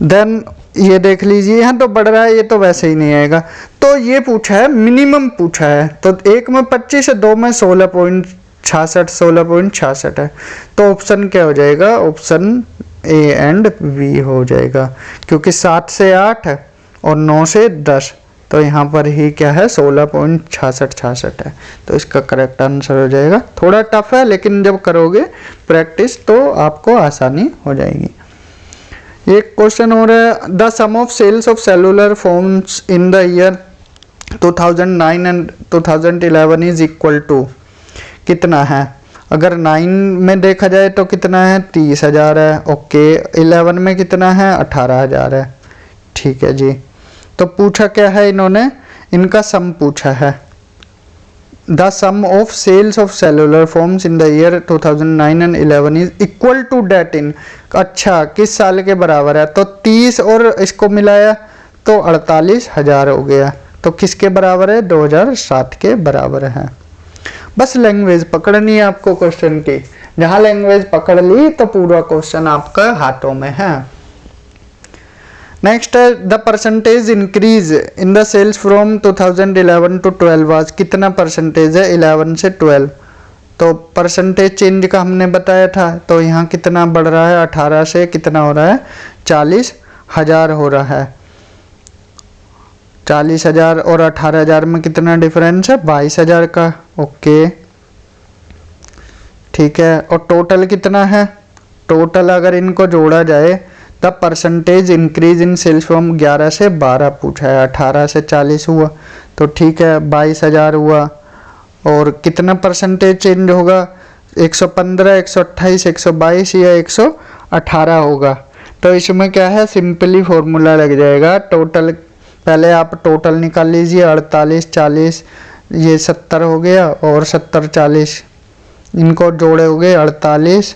देन ये देख लीजिए, यहाँ तो बढ़ रहा है, ये तो वैसे ही नहीं आएगा। तो ये पूछा है, मिनिमम पूछा है, तो एक में 25 है, 2 में 16.66 है, तो ऑप्शन क्या हो जाएगा, ऑप्शन ए एंड बी हो जाएगा, क्योंकि 7 से 8 है और 9 से 10, तो यहाँ पर ही क्या है, 16.66 है, तो इसका करेक्ट आंसर हो जाएगा। थोड़ा टफ है, लेकिन जब करोगे प्रैक्टिस तो आपको आसानी हो जाएगी। एक क्वेश्चन हो रहा है, the sum of sales of cellular phones in the year 2009 and 2011 is equal to कितना है? अगर 9 में देखा जाए तो कितना है? 30,000 है। ओके, 11 में कितना है? 18,000 है। ठीक है जी। तो पूछा क्या है इन्होंने? इनका सम पूछा है। The sum of sales of cellular phones in the year 2009 and 11 is equal to डेट इन। अच्छा, किस साल के बराबर है? तो 30 और इसको मिलाया तो 48,000 हो गया। तो किसके बराबर है? 2007 के बराबर है। बस लैंग्वेज पकड़नी है आपको क्वेश्चन की। जहां लैंग्वेज पकड़ ली तो पूरा क्वेश्चन आपका हाथों में है। नेक्स्ट है the percentage increase in the sales from 2011 to 12 was. कितना परसेंटेज है 11 से 12? तो परसेंटेज चेंज का हमने बताया था। तो यहाँ कितना बढ़ रहा है? 18 से कितना हो रहा है? 40,000 हो रहा है। 40,000 और 18,000 में कितना डिफरेंस है? 22,000 का। ओके, ठीक है। और टोटल कितना है? टोटल अगर इनको जोड़ा जाए the percentage increase in sales from 11 से 12 पूछा है, 18 से 40 हुआ तो ठीक है 22,000 हुआ। और कितना परसेंटेज चेंज होगा? 115, 128, 122 या 118 होगा। तो इसमें क्या है? सिंपली फॉर्मूला लग जाएगा। टोटल पहले आप टोटल निकाल लीजिए। 48, 40 ये 70 हो गया और 70, 40 इनको जोड़ोगे 48,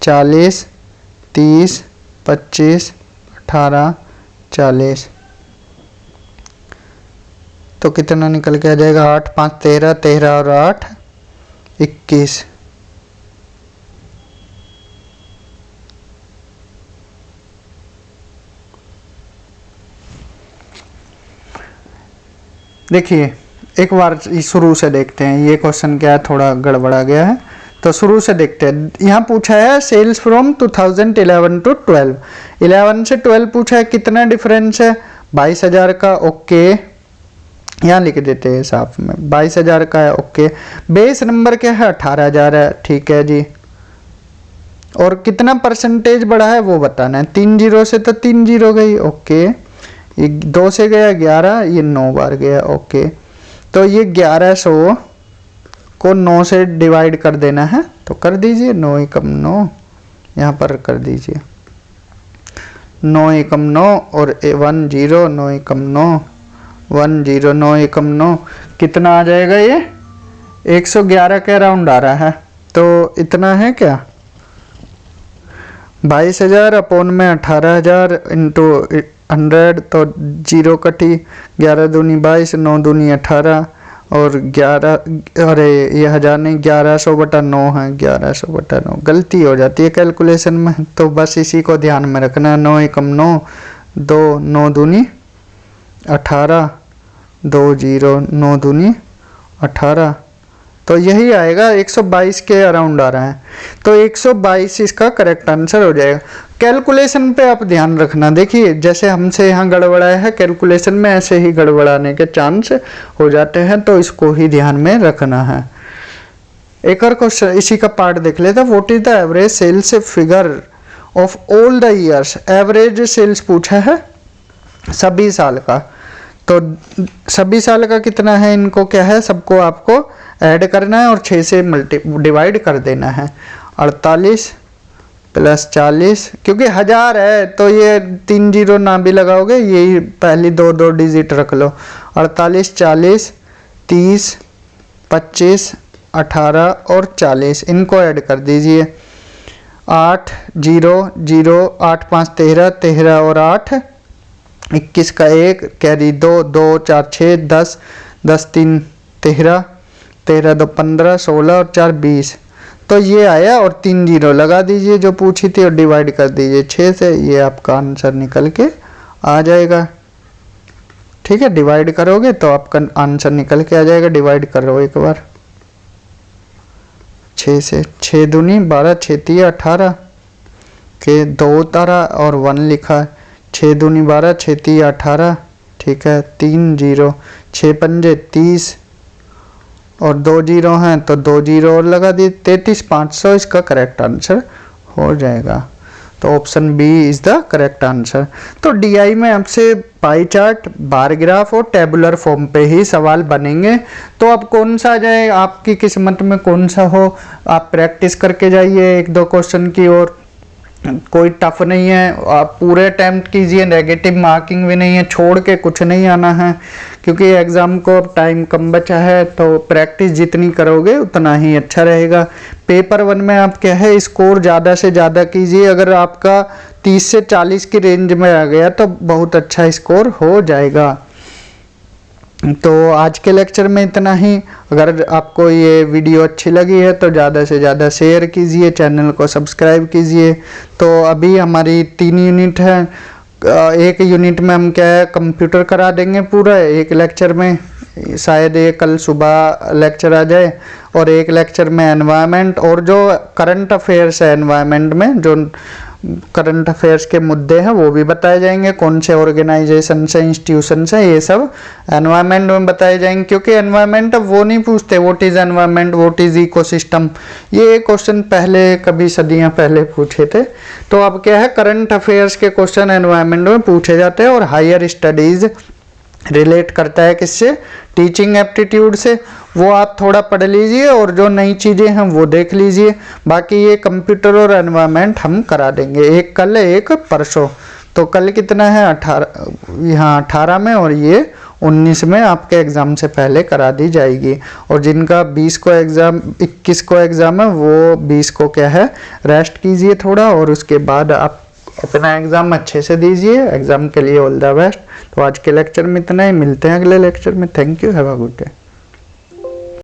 40, 30, 25, 18, 40 तो कितना निकल के आ जाएगा? 8, 5, 13, 13 और 8, 21। देखिए एक बार शुरू से देखते हैं। ये क्वेश्चन क्या है? थोड़ा गड़बड़ा गया है तो शुरू से देखते हैं। यहाँ पूछा है सेल्स फ्रॉम 2011 टू 12। 11 से 12 पूछा है, कितना डिफरेंस है? 22,000 का। ओके, यहाँ लिख देते हैं साफ में 22,000 का है। ओके, बेस नंबर क्या है? 18,000 है। ठीक है जी। और कितना परसेंटेज बढ़ा है वो बताना है। 3 जीरो से तो 3 जीरो गई। ओके, ये 2 से गया 11, ये 9 बार गया। ओके, तो ये 1100 को 9 से डिवाइड कर देना है तो कर दीजिए। 9 एकम 9 यहाँ पर कर दीजिए। 9 एकम 9 और 1 0, 9 एकम 9 1 0, 9 एकम 9 कितना आ जाएगा? ये 111 के अराउंड आ रहा है। तो इतना है क्या? 22,000 अपॉन में 18,000 इंटू 100 तो 0 कटी। 11 दूनी 22, 9 दूनी 18 और 11, अरे ये 1000 नहीं 1100/9 है। 1100/9 गलती हो जाती है कैलकुलेशन में तो बस इसी को ध्यान में रखना। 9 एकम 9, 2 9 दूनी 18, 2 0, 9 दूनी 18 तो यही आएगा। 122 के अराउंड आ रहा है तो 122 इसका करेक्ट आंसर हो जाएगा। कैलकुलेशन पे आप ध्यान रखना। देखिए जैसे हमसे यहाँ गड़बड़ाया है कैलकुलेशन में, ऐसे ही गड़बड़ाने के चांस हो जाते हैं तो इसको ही ध्यान में रखना है। एक और क्वेश्चन इसी का पार्ट देख लेते हैं। What is the average sales figure of all the years? Average sales पूछा है सभी साल का। तो सभी साल का कितना है? इनको क्या है? सबको आपको ऐड करना है और 6 से डिवाइड कर देना है। 48 प्लस 40, क्योंकि 1000 है तो ये 3 जीरो ना भी लगाओगे, यही पहली 2 डिजिट रख लो। 48, 40, 30, 25, 18 और 40 इनको ऐड कर दीजिए। 8 0 0, 8 5 13, 13 और 8 21 का 1 कैरी 2, 2 4 6 10, 10 3 13, 13 2 15, 16 और 4 20 तो ये आया। और 3 जीरो लगा दीजिए जो पूछी थी और डिवाइड कर दीजिए 6 से, ये आपका आंसर निकल के आ जाएगा। ठीक है, डिवाइड करोगे तो आपका आंसर निकल के आ जाएगा। डिवाइड करो एक बार 6 से। 6 दूनी 12, 6 3 18 के 2 उतारा और 1 लिखा। 6 दूनी 12, 6 3 18 ठीक है। 3 जीरो, 6 पंजे 30 और 2 जीरो हैं तो 2 जीरो और लगा दिए। 33,500 इसका करेक्ट आंसर हो जाएगा। तो option B is the correct answer. तो डीआई में आपसे पाई चार्ट, बार ग्राफ और टेबुलर फॉर्म पे ही सवाल बनेंगे। तो अब कौन सा आ जाए, आपकी किस्मत में कौन सा हो, आप प्रैक्टिस करके जाइए एक दो क्वेश्चन की। और कोई टफ नहीं है, आप पूरे अटेम्प्ट कीजिए, नेगेटिव मार्किंग भी नहीं है, छोड़ के कुछ नहीं आना है, क्योंकि एग्ज़ाम को अब टाइम कम बचा है। तो प्रैक्टिस जितनी करोगे उतना ही अच्छा रहेगा। पेपर 1 में आप क्या है, स्कोर ज़्यादा से ज़्यादा कीजिए। अगर आपका 30 से 40 की रेंज में आ गया तो बहुत अच्छा स्कोर हो जाएगा। तो आज के लेक्चर में इतना ही। अगर आपको ये वीडियो अच्छी लगी है तो ज़्यादा से ज़्यादा शेयर कीजिए, चैनल को सब्सक्राइब कीजिए। तो अभी हमारी 3 यूनिट है। एक यूनिट में हम क्या है, कंप्यूटर करा देंगे पूरा एक लेक्चर में, शायद ये कल सुबह लेक्चर आ जाए। और एक लेक्चर में एनवायरनमेंट और जो करंट अफेयर्स है, एनवायरनमेंट में जो करंट अफेयर्स के मुद्दे हैं वो भी बताए जाएंगे, कौन से ऑर्गेनाइजेशन से, इंस्टीट्यूशन से, ये सब एनवायरनमेंट में बताए जाएंगे। क्योंकि एनवायरनमेंट अब वो नहीं पूछते what is environment, what is ecosystem, ये क्वेश्चन पहले कभी सदियां पहले पूछे थे। तो अब क्या है, करंट अफेयर्स के क्वेश्चन एनवायरनमेंट में पूछे जाते हैं। और हायर स्टडीज रिलेट करता है किससे, टीचिंग एप्टीट्यूड से, वो आप थोड़ा पढ़ लीजिए और जो नई चीज़ें हैं वो देख लीजिए। बाकी ये कंप्यूटर और एनवायरनमेंट हम करा देंगे, एक कल एक परसों। तो कल कितना है 18, यहाँ 18 में, और ये 19 में आपके एग्ज़ाम से पहले करा दी जाएगी। और जिनका 20 को एग्ज़ाम, 21 को एग्ज़ाम है, वो 20 को क्या है रेस्ट कीजिए थोड़ा, और उसके बाद आप अपना एग्ज़ाम अच्छे से दीजिए। एग्ज़ाम के लिए ऑल द बेस्ट। तो आज के लेक्चर में इतना ही, मिलते हैं अगले लेक्चर में। Thank you, have a good day.